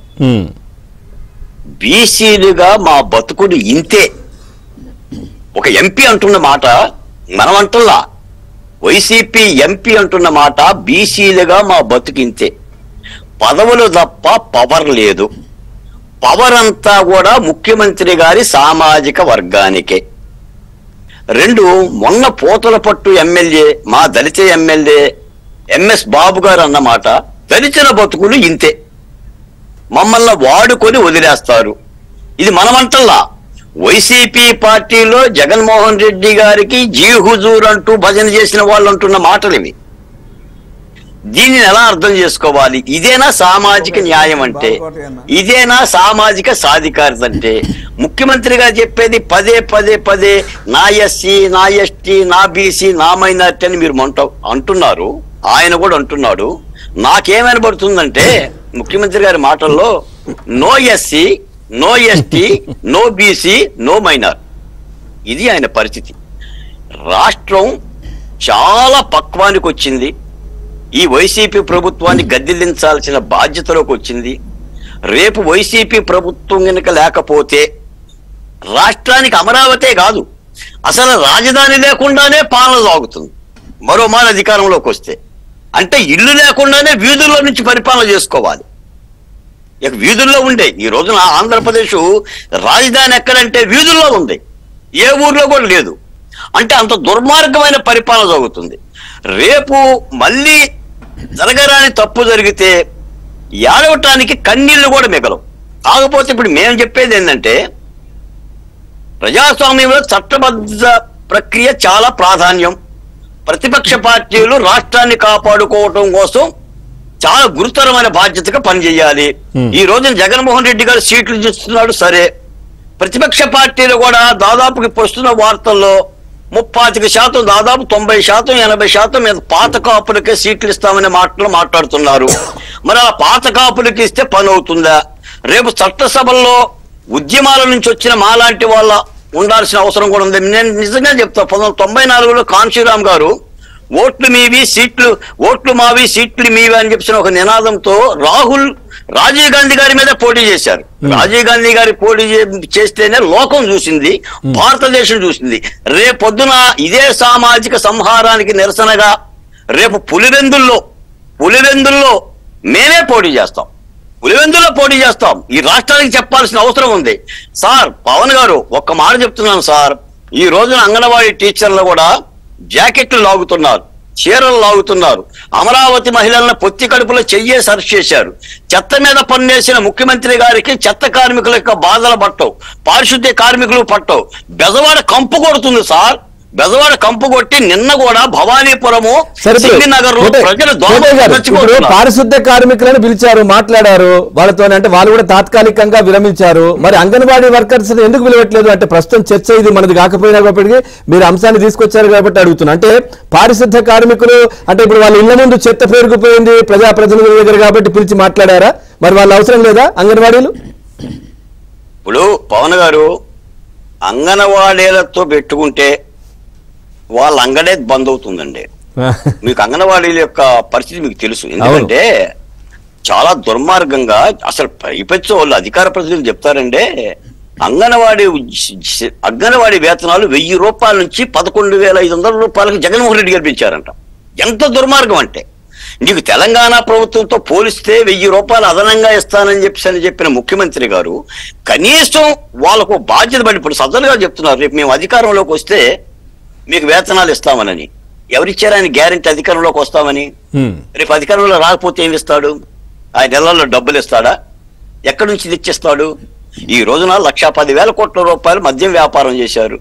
బీసీలుగా మా బతుకుడు ఇంతే. ఒక ఎంపీ అంటున్న మాట మనం అంటున్నా, వైసీపీ ఎంపీ అంటున్న మాట బీసీలుగా మా బతుకు ఇంతే. పదవులు తప్ప పవర్ లేదు. పవర్ అంతా కూడా ముఖ్యమంత్రి గారి సామాజిక వర్గానికే. 2, మొన్న పూతలపట్టు ఎమ్మెల్యే, మా దళిత ఎమ్మెల్యే ఎంఎస్ బాబు గారు అన్నమాట, దళితుల బతుకులు ఇంతే, మమ్మల్ని వాడుకొని వదిలేస్తారు. ఇది మనమంటల్లా. వైసీపీ పార్టీలో జగన్మోహన్ రెడ్డి గారికి జీ హుజూర్ అంటూ భజన చేసిన వాళ్ళు అంటున్న మాటలు ఇవి. దీనిని ఎలా అర్థం చేసుకోవాలి? ఇదేనా సామాజిక న్యాయం అంటే? ఇదేనా సామాజిక సాధికారత అంటే? ముఖ్యమంత్రిగా చెప్పేది పదే పదే పదే నా ఎస్సీ, నా ఎస్టీ, నా బీసీ, నా మైనార్టీ అని మీరు అంటున్నారు. ఆయన కూడా అంటున్నాడు. నాకేమనబడుతుందంటే ముఖ్యమంత్రి గారి మాటల్లో no SC, no ST, no BC, no minor. ఇది ఆయన పరిస్థితి. రాష్ట్రం చాలా పక్వానికి వచ్చింది. ఈ వైసీపీ ప్రభుత్వాన్ని గద్దెదించాల్సిన బాధ్యతలోకి వచ్చింది. రేపు వైసీపీ ప్రభుత్వం కనుక లేకపోతే రాష్ట్రానికి అమరావతే కాదు, అసలు రాజధాని లేకుండానే పాలన సాగుతుంది. మరో మాట అధికారంలోకి వస్తే అంటే ఇల్లు లేకుండానే వీధుల్లో నుంచి పరిపాలన చేసుకోవాలి. ఇక వీధుల్లో ఉండే ఈ రోజున ఆంధ్రప్రదేశ్ రాజధాని ఎక్కడంటే వీధుల్లో ఉంది, ఏ ఊర్లో కూడా లేదు. అంటే అంత దుర్మార్గమైన పరిపాలన జరుగుతుంది. రేపు మళ్ళీ జరగరాని తప్పు జరిగితే ఏడవటానికి కన్నీళ్లు కూడా మిగలవు. కాకపోతే ఇప్పుడు మేము చెప్పేది ఏంటంటే ప్రజాస్వామ్యంలో చట్టబద్ధ ప్రక్రియ చాలా ప్రాధాన్యం. ప్రతిపక్ష పార్టీలు రాష్ట్రాన్ని కాపాడుకోవటం కోసం చాలా గురుతరమైన బాధ్యతగా పనిచేయాలి. ఈ రోజున జగన్మోహన్ రెడ్డి గారు సీట్లు చూస్తున్నాడు, సరే. ప్రతిపక్ష పార్టీలు కూడా దాదాపు ఇప్పుడు వస్తున్న వార్తల్లో 35%, దాదాపు 90%, 80% మీద పాత కాపులకే సీట్లు ఇస్తామనే మాటలు మాట్లాడుతున్నారు. మరి ఆ పాత కాపులకి ఇస్తే పని అవుతుందా? రేపు చట్టసభల్లో ఉద్యమాల నుంచి వచ్చిన మాలాంటి వాళ్ళ ఉండాల్సిన అవసరం కూడా ఉంది. నేను నిజంగా చెప్తా, 1994లో కాంశీరామ్ గారు ఓట్లు మీవి సీట్లు, ఓట్లు మావి సీట్లు మీవి అని చెప్పిన ఒక నినాదంతో రాజీవ్ గాంధీ గారి మీద పోటీ చేశారు. రాజీవ్ గాంధీ గారి పోటీ చేస్తేనే లోకం చూసింది, భారతదేశం చూసింది. రేపొద్దున ఇదే సామాజిక సంహారానికి నిరసనగా రేపు పులివెందుల్లో మేమే పోటీ చేస్తాం. పులివెందుల్లో పోటీ చేస్తాం. ఈ రాష్ట్రానికి చెప్పాల్సిన అవసరం ఉంది. సార్ పవన్ గారు ఒక్క మాట చెప్తున్నాను సార్, ఈ రోజున అంగన్వాడీ టీచర్లు కూడా జాకెట్లు లాగుతున్నారు, చీరలు లాగుతున్నారు. అమరావతి మహిళలను పొత్తి కడుపులో చెయ్యేసి అరెస్ట్ చేశారు. చెత్త మీద పన్నేసిన ముఖ్యమంత్రి గారికి చెత్త కార్మికుల యొక్క బాధలు పట్టవు, పారిశుద్ధ్య కార్మికులు పట్టవు. బెజవాడ కంపు కొడుతుంది సార్, బెజవాడ కంపు కొట్టి నిన్న కూడా భవానీపురము నగర్ లో ప్రజలు పారిశుద్ధ్య కార్మికులను పిలిచారు, మాట్లాడారు వాళ్ళతో. అంటే వాళ్ళు కూడా తాత్కాలికంగా విరమించారు. మరి అంగన్వాడీ వర్కర్స్ ఎందుకు పిలవట్లేదు అంటే ప్రస్తుతం చర్చ ఇది మనది కాకపోయినప్పటికీ మీరు అంశాన్ని తీసుకొచ్చారు కాబట్టి అడుగుతున్నా. అంటే పారిశుద్ధ్య కార్మికులు అంటే ఇప్పుడు వాళ్ళ ఇళ్ల ముందు చెత్త పేరుకుపోయింది ప్రజాప్రతినిధుల దగ్గర కాబట్టి పిలిచి మాట్లాడారా? మరి వాళ్ళ అవసరం లేదా అంగన్వాడీలు? ఇప్పుడు పవన్ గారు అంగన్వాడీలతో పెట్టుకుంటే వాళ్ళ అంగడే బంద్ అవుతుందండి. మీకు అంగన్వాడీల యొక్క పరిస్థితి మీకు తెలుసు. ఎందుకంటే చాలా దుర్మార్గంగా అసలు పైపెచ్చు వాళ్ళు అధికార ప్రతినిధులు చెప్తారంటే అంగన్వాడీ వేతనాలు 1000 రూపాయల నుంచి 11,500 రూపాయలకు జగన్మోహన్ రెడ్డి గారు పెంచారంట. ఎంత దుర్మార్గం అంటే, నీకు తెలంగాణ ప్రభుత్వంతో పోలిస్తే 1000 రూపాయలు అదనంగా ఇస్తానని చెప్పిన ముఖ్యమంత్రి గారు కనీసం వాళ్ళకు బాధ్యత పడి ఇప్పుడు సజ్జలుగా చెప్తున్నారు, రేపు మేము అధికారంలోకి వస్తే మీకు వేతనాలు ఇస్తామనని. ఎవరిచ్చారు ఆయన గ్యారెంటీ అధికారంలోకి వస్తామని? రేపు అధికారంలో రాకపోతే ఏమి ఇస్తాడు? ఆయన నెలల్లో డబ్బులు ఇస్తాడా? ఎక్కడి నుంచి తెచ్చిస్తాడు? ఈ రోజున 1,10,000 కోట్ల రూపాయలు మద్యం వ్యాపారం చేశారు.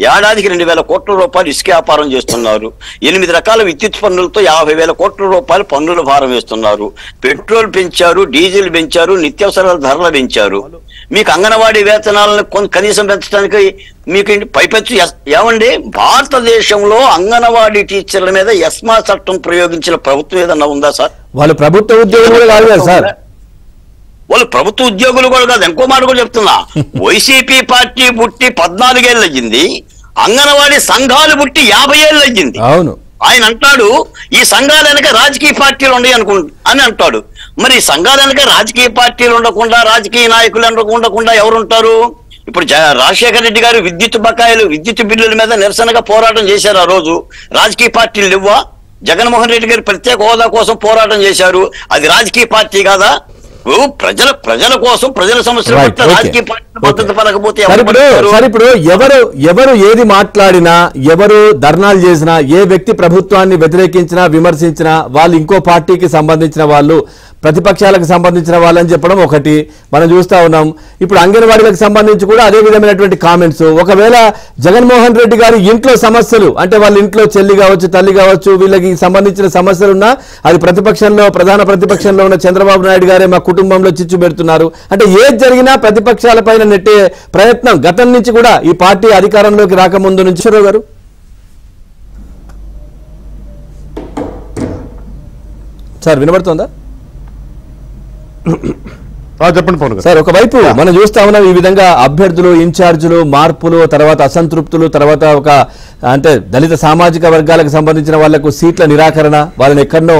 ఏడాదికి 2,000 కోట్ల రూపాయలు ఇసుక వ్యాపారం చేస్తున్నారు. 8 రకాల విద్యుత్ పన్నులతో 50,000 కోట్ల రూపాయలు పన్నుల భారం వేస్తున్నారు. పెట్రోల్ పెంచారు, డీజిల్ పెంచారు, నిత్యావసరాల ధరలు పెంచారు. మీకు అంగన్వాడీ వేతనాలను కనీసం పెంచడానికి మీకు పైపెచ్చు ఏమండి? భారతదేశంలో అంగన్వాడీ టీచర్ల మీద ఎస్మా చట్టం ప్రయోగించిన ప్రభుత్వం ఏదన్నా ఉందా సార్? వాళ్ళు ప్రభుత్వ ఉద్యోగులు కాదు సార్, వాళ్ళు ప్రభుత్వ ఉద్యోగులు కూడా కాదు. ఇంకో మాట కూడా చెప్తున్నా, వైసీపీ పార్టీ పుట్టి 14 ఏళ్ళు అయ్యింది, అంగన్వాడీ సంఘాలు పుట్టి 50 ఏళ్ళు అయ్యింది. అవును, ఆయన అంటాడు ఈ సంఘాల వెనక రాజకీయ పార్టీలు ఉన్నాయి అని అంటాడు. మరి ఈ సంఘాల వెనక రాజకీయ పార్టీలు ఉండకుండా, రాజకీయ నాయకులు ఉండకుండా ఎవరుంటారు? ఇప్పుడు రాజశేఖర రెడ్డి గారు విద్యుత్ బిల్లుల మీద నిరసనగా పోరాటం చేశారు. ఆ రోజు రాజకీయ పార్టీలు ఇవ్వా? జగన్మోహన్ రెడ్డి గారు ప్రత్యేక హోదా కోసం పోరాటం చేశారు, అది రాజకీయ పార్టీ కాదా? ప్రజల కోసం, ప్రజల సమస్యల పట్ల రాజకీయ పార్టీ మద్దతు పలకపోతే ఇప్పుడు ఎవరు ఏది మాట్లాడినా, ఎవరు ధర్నాలు చేసినా, ఏ వ్యక్తి ప్రభుత్వాన్ని వ్యతిరేకించినా, విమర్శించినా వాళ్ళు ఇంకో పార్టీకి సంబంధించిన వాళ్ళు ప్రతిపక్షాలకు సంబంధించిన వాళ్ళని చెప్పడం ఒకటి మనం చూస్తా ఉన్నాం. ఇప్పుడు అంగన్వాడీలకు సంబంధించి కూడా అదే విధమైనటువంటి కామెంట్స్. ఒకవేళ జగన్మోహన్ రెడ్డి గారి ఇంట్లో సమస్యలు అంటే వాళ్ళ ఇంట్లో చెల్లి కావచ్చు, తల్లి కావచ్చు, వీళ్ళకి సంబంధించిన సమస్యలున్నా అది ప్రధాన ప్రతిపక్షంలో ఉన్న చంద్రబాబు నాయుడు గారే మా కుటుంబంలో చిచ్చు పెడుతున్నారు అంటే ఏది జరిగినా ప్రతిపక్షాల పైన నెట్టే ప్రయత్నం గతం నుంచి కూడా ఈ పార్టీ అధికారంలోకి రాకముందు నుంచి. గారు సార్ వినబడుతోందా? చెప్పండి పవన్ గారు. సార్ ఒకవైపు మనం చూస్తా ఉన్నాం ఈ విధంగా అభ్యర్థులు, ఇన్ఛార్జీలు, మార్పులు, తర్వాత అసంతృప్తులు, తర్వాత ఒక అంటే దళిత సామాజిక వర్గాలకు సంబంధించిన వాళ్లకు సీట్ల నిరాకరణ, వాళ్ళని ఎక్కడనో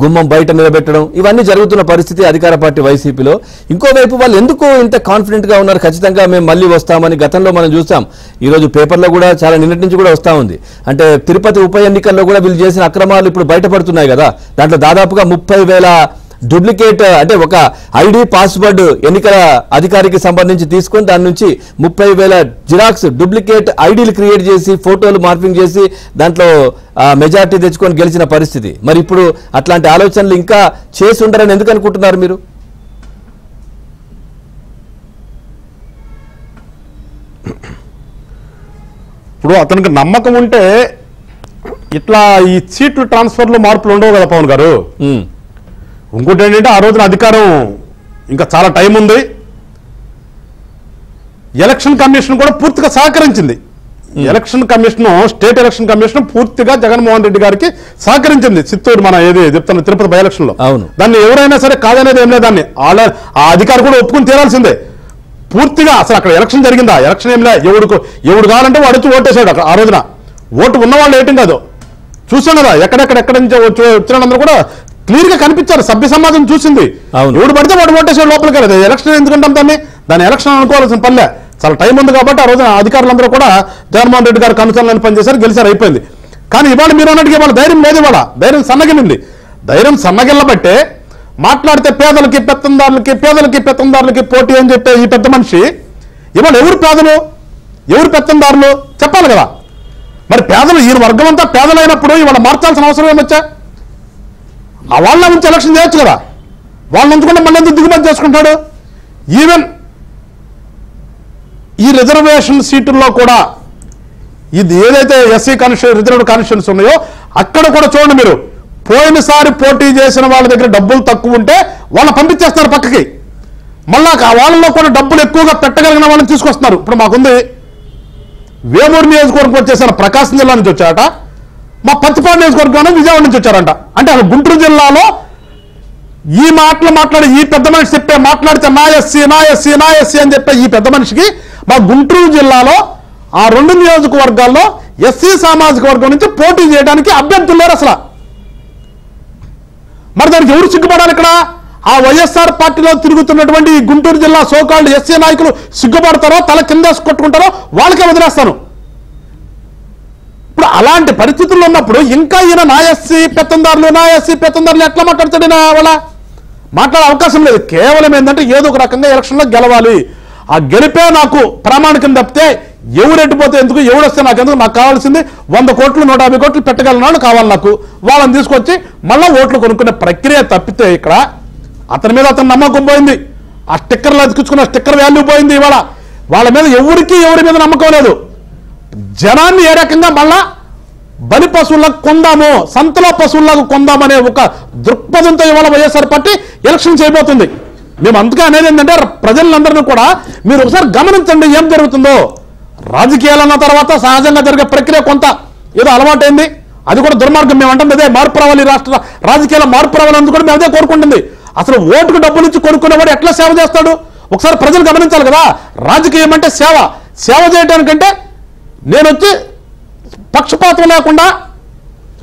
గుమ్మం బయట నిలబెట్టడం, ఇవన్నీ జరుగుతున్న పరిస్థితి అధికార పార్టీ వైసీపీలో. ఇంకోవైపు వాళ్ళు ఎందుకు ఇంత కాన్ఫిడెంట్ గా ఉన్నారు? ఖచ్చితంగా మేము మళ్ళీ వస్తామని గతంలో మనం చూస్తాం. ఈ రోజు పేపర్లో కూడా చాలా నిన్నటి నుంచి కూడా వస్తా ఉంది. అంటే తిరుపతి ఉప ఎన్నికల్లో కూడా వీళ్ళు చేసిన అక్రమాలు ఇప్పుడు బయటపడుతున్నాయి కదా. దాంట్లో దాదాపుగా 30,000 డూప్లికేట్ అంటే ఒక ఐడి పాస్వర్డ్ ఎన్నికల అధికారికి సంబంధించి తీసుకొని దాని నుంచి 30,000 జిరాక్స్ డూప్లికేట్ ఐడీలు క్రియేట్ చేసి ఫోటోలు మార్పింగ్ చేసి దాంట్లో మెజార్టీ తెచ్చుకొని గెలిచిన పరిస్థితి. మరి ఇప్పుడు అట్లాంటి ఆలోచనలు ఇంకా చేసి ఉండరని ఎందుకు అనుకుంటున్నారు మీరు? ఇప్పుడు అతనికి నమ్మకం ఉంటే ఇట్లా ఈ సీట్లు ట్రాన్స్ఫర్లు మార్పులు ఉండవు కదా పవన్ గారు. ఇంకోటి ఏంటంటే ఆ రోజున అధికారం ఇంకా చాలా టైం ఉంది. ఎలక్షన్ కమిషన్ కూడా పూర్తిగా సహకరించింది. Election commission, state election commission పూర్తిగా జగన్మోహన్ రెడ్డి గారికి సహకరించింది. చిత్తూరు మన ఏది చెప్తాను తిరుపతి బై ఎలక్షన్ లో దాన్ని ఎవరైనా సరే కాదనేది ఏం లేదు. దాన్ని ఆ అధికారి కూడా ఒప్పుకుని తీరాల్సిందే. పూర్తిగా అసలు అక్కడ ఎలక్షన్ జరిగిందా? ఎలక్షన్ ఏం లే. ఎవడు కావాలంటే వాడు వచ్చి ఓటేసాడు. అక్కడ ఆ రోజున ఓటు ఉన్నవాళ్ళు ఏటం కాదు. చూసాం కదా ఎక్కడెక్కడ నుంచి వచ్చినందరూ కూడా క్లియర్ గా కనిపించారు. సభ్య సమాజం చూసింది. ఎవడు పడితే వాడు ఓటేసాడు లోపలికి వెళ్ళదు. ఎలక్షన్ ఎందుకంటాం దాన్ని ఎలక్షన్ అనుకోవాల్సిన పనిలే. చాలా టైం ఉంది కాబట్టి ఆ రోజున అధికారులందరూ కూడా జగన్మోహన్ రెడ్డి గారు కనుసరణని పనిచేశారు, గెలిచారు, అయిపోయింది. కానీ ఇవాళ మీరు అన్నట్టుగా ఇవాళ ధైర్యం లేదు. ఇవాళ ధైర్యం సన్నగిలింది. ధైర్యం సన్నగిల్లబట్టే మాట్లాడితే పేదలకి పెత్తందారులకి పోటీ అని చెప్పే ఈ పెద్ద మనిషి ఇవాళ ఎవరు పేదలు ఎవరు పెత్తందారులు చెప్పాలి కదా. మరి పేదలు ఈ వర్గం అంతా పేదలైనప్పుడు ఇవాళ మార్చాల్సిన అవసరం ఏమొచ్చా? ఆ వాళ్ళ నుంచి ఎలక్షన్ చేయొచ్చు కదా. వాళ్ళని ఉంచుకుంటే మళ్ళీ ఎందుకు దిగుమతి చేసుకుంటాడు? ఈవెన్ ఈ రిజర్వేషన్ సీటుల్లో కూడా ఇది ఏదైతే ఎస్సీ రిజర్వ్డ్ కాన్స్టిట్యూన్స్ ఉన్నాయో అక్కడ కూడా చూడండి మీరు, పోయినసారి పోటీ చేసిన వాళ్ళ దగ్గర డబ్బులు తక్కువ ఉంటే వాళ్ళని పంపించేస్తారు పక్కకి. మళ్ళా వాళ్ళలో కూడా డబ్బులు ఎక్కువగా పెట్టగలిగిన వాళ్ళని తీసుకొస్తున్నారు. ఇప్పుడు మాకుంది వేమూరు నియోజకవర్గం వచ్చేసిన ప్రకాశం జిల్లా నుంచి వచ్చారట, మా పత్తిపాడు నియోజకవర్గం విజయవాడ నుంచి వచ్చారంట. అంటే అసలు గుంటూరు జిల్లాలో ఈ మాటలు మాట్లాడి ఈ పెద్ద మనిషి చెప్పే మాట్లాడితే నా ఎస్సీ అని చెప్పే ఈ పెద్ద మనిషికి మా గుంటూరు జిల్లాలో ఆ 2 నియోజకవర్గాల్లో ఎస్సీ సామాజిక వర్గం నుంచి పోటీ చేయడానికి అభ్యర్థులు లేరు అసలు. మరి దానికి ఎవరు సిగ్గుపడాలి? ఇక్కడ ఆ వైఎస్ఆర్ పార్టీలో తిరుగుతున్నటువంటి ఈ గుంటూరు జిల్లా సోకాల్డ్ ఎస్సీ నాయకులు సిగ్గుపడతారో తల కింద కొట్టుకుంటారో వాళ్ళకే వదిలేస్తాను. ఇప్పుడు అలాంటి పరిస్థితుల్లో ఉన్నప్పుడు ఇంకా ఈయన నా ఎస్సీ పెత్తందారులు ఎట్లా మాట్లాడతాడు? వాళ్ళ మాట్లాడే అవకాశం లేదు. కేవలం ఏంటంటే ఏదో ఒక రకంగా ఎలక్షన్లో గెలవాలి, ఆ గెలిపే నాకు ప్రామాణికం తప్పితే ఎవరు ఎట్టిపోతే ఎందుకు, ఎవరు వస్తే నాకెందుకు, నాకు కావాల్సింది 100 కోట్లు 150 కోట్లు పెట్టగలనాడు కావాలి నాకు. వాళ్ళని తీసుకొచ్చి మళ్ళీ ఓట్లు కొనుక్కునే ప్రక్రియ తప్పితే ఇక్కడ అతని మీద అతని నమ్మకం పోయింది. ఆ స్టిక్కర్లు అతికించుకున్న స్టిక్కర్ వాల్యూ పోయింది. ఇవాళ వాళ్ళ మీద ఎవరి మీద నమ్మకం లేదు. జనాన్ని ఏ రకంగా మళ్ళా బలి పశువులకు కొందాము, సంతలో పశువులకు కొందామనే ఒక దృక్పథంతో ఇవాళ వైఎస్ఆర్ పార్టీ ఎలక్షన్ చేయబోతుంది. మేము అందుకే అనేది ఏంటంటే ప్రజలందరినీ కూడా మీరు ఒకసారి గమనించండి ఏం జరుగుతుందో. రాజకీయాలన్న తర్వాత సహజంగా జరిగే ప్రక్రియ కొంత ఏదో అలవాటైంది, అది కూడా దుర్మార్గం. మేము అంటుంది అదే మార్పు రావాలి, రాష్ట్ర రాజకీయాల మార్పు రావాలని కూడా మేము అదే కోరుకుంటుంది. అసలు ఓటుకు డబ్బులు ఇచ్చి కొనుక్కునేవాడు ఎట్లా సేవ చేస్తాడు? ఒకసారి ప్రజలు గమనించాలి కదా. రాజకీయం అంటే సేవ చేయడానికంటే నేను వచ్చి పక్షపాతం లేకుండా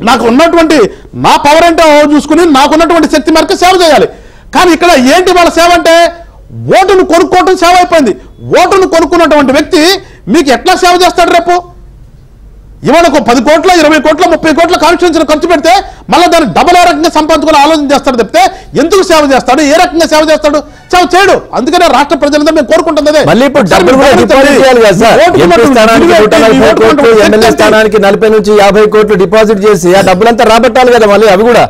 నాకు ఉన్నటువంటి నా పవర్ అంటే చూసుకుని నాకున్నటువంటి శక్తి మేరకు సేవ చేయాలి. కానీ ఇక్కడ ఏంటి వాళ్ళ సేవ అంటే ఓటును కొనుక్కోవటం సేవ అయిపోయింది. ఓటును కొనుక్కున్నటువంటి వ్యక్తి మీకు ఎట్లా సేవ చేస్తాడు? రేపు ఇవాళ 10 కోట్ల 20 కోట్ల 30 కోట్ల కాన్స్టిట్యూన్సీ ఖర్చు పెడితే మళ్ళీ దాన్ని డబల్ ఏ రకంగా సంపాదించుకుని ఆలోచన చేస్తాడు తప్పితే ఎందుకు సేవ చేస్తాడు, ఏ రకంగా సేవ చేస్తాడు? సేవ చేయడు. అందుకనే రాష్ట్ర ప్రజలంతా మేము కోరుకుంటుంది మళ్ళీ ఇప్పుడు 40 నుంచి 50 కోట్లు డిపాజిట్ చేసి ఆ డబ్బులంతా రాబట్టాలి కదా మళ్ళీ. అవి కూడా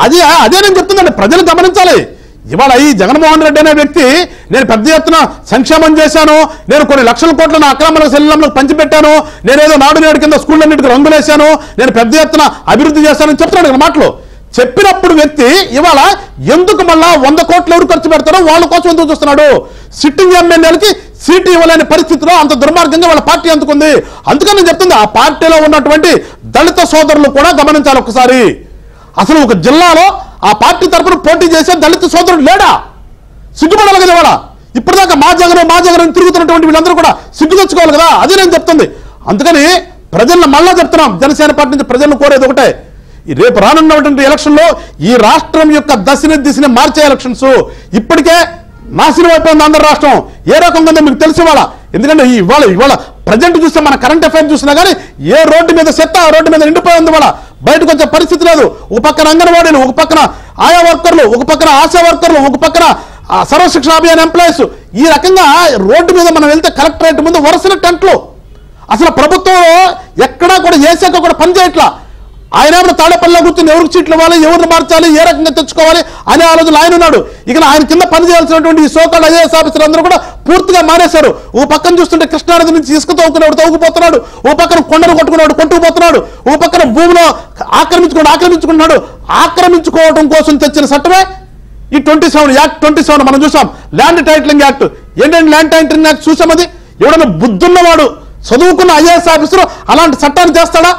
అదే నేను చెప్తుందండి, ప్రజలు గమనించాలి. ఇవాళ ఈ జగన్మోహన్ రెడ్డి అనే వ్యక్తి నేను పెద్ద ఎత్తున సంక్షేమం చేశాను, నేను కొన్ని లక్షల కోట్ల నా అక్రమ శల్యంలో పంచిపెట్టాను, నేనేదో నాడు నేడు కింద స్కూళ్ళన్నిటికీ రంగులేశాను, నేను పెద్ద ఎత్తున అభివృద్ధి చేశానని చెప్తున్నాడు కదా మాటలు. చెప్పినప్పుడు వ్యక్తి ఇవాళ ఎందుకు మళ్ళా 100 కోట్లు ఎవరు ఖర్చు పెడతారో వాళ్ళ కోసం ఎందుకు చూస్తున్నాడు? సిట్టింగ్ ఎమ్మెల్యేలకి సీటు ఇవ్వలేని పరిస్థితిలో అంత దుర్మార్గంగా వాళ్ళ పార్టీ అందుకుంది. అందుకని నేను చెప్తుంది, ఆ పార్టీలో ఉన్నటువంటి దళిత సోదరులు కూడా గమనించాలి ఒకసారి. అసలు ఒక జిల్లాలో ఆ పార్టీ తరఫున పోటీ చేసే దళిత సోదరుడు లేడా? సిగ్గుపడాలి కదా ఇవాళ. ఇప్పటిదాకా మా జగన్ తిరుగుతున్నటువంటి వీళ్ళందరూ కూడా సిగ్గు తెచ్చుకోవాలి కదా, అది నేను చెప్తుంది. అందుకని ప్రజలను మళ్ళా చెప్తున్నాం, జనసేన పార్టీ నుంచి ప్రజలను కోరేది ఒకటే, రేపు రానున్నటువంటి ఎలక్షన్లో ఈ రాష్ట్రం యొక్క దిశని మార్చే ఎలక్షన్స్. ఇప్పటికే నాశనం అయిపోయింది ఆంధ్ర రాష్ట్రం. ఏ రకంగా ఉందో మీకు తెలిసి ఇవాళ. ఎందుకంటే ఇవాళ ప్రజెంట్ చూస్తే మన కరెంట్ అఫైర్ చూసినా కానీ ఏ రోడ్డు మీద చెత్త ఆ రోడ్డు మీద నిండిపోయింది. ఇవాళ బయటకు వచ్చే పరిస్థితి లేదు. ఒక పక్కన అంగన్వాడీలు, ఒక పక్కన ఆయా వర్కర్లు, ఒక పక్కన ఆశా వర్కర్లు, ఒక పక్కన సర్వశిక్షణ అభియాన్ ఎంప్లాయీస్. ఈ రకంగా రోడ్డు మీద మనం వెళ్తే కలెక్టరేట్ ముందు వరుసన టెంట్లు. అసలు ప్రభుత్వంలో ఎక్కడా కూడా ఏ శాఖ కూడా పనిచేయట్లా. ఆయన ఏమైనా తాడేపల్లిలో కూర్చొని ఎవరికి సీట్లు ఇవ్వాలి, ఎవరిని మార్చాలి, ఏ రకంగా తెచ్చుకోవాలి అనే ఆలోచన ఆయన ఉన్నాడు. ఇక ఆయన కింద పనిచేయాల్సినటువంటి ఈ సోకాల్ ఐఏఎస్ ఆఫీసర్ అందరూ కూడా పూర్తిగా మానేశారు. ఓ పక్కన చూస్తుంటే కృష్ణానది నుంచి ఇసుక తవ్వుకుపోతున్నాడు, ఓ పక్కన కొండలు కొట్టుకుపోతున్నాడు, ఓ పక్కన భూమిలో ఆక్రమించుకోవడం కోసం తెచ్చిన చట్టమే ఈ 27 యాక్ట్ 27 మనం చూసాం. Land titling act. ఏంటంటే ల్యాండ్ టైటిలింగ్ యాక్ట్ చూసాం. అది ఎవడన్నా బుద్ధున్నవాడు చదువుకున్న ఐఏఎస్ ఆఫీసర్ అలాంటి చట్టాన్ని చేస్తాడా?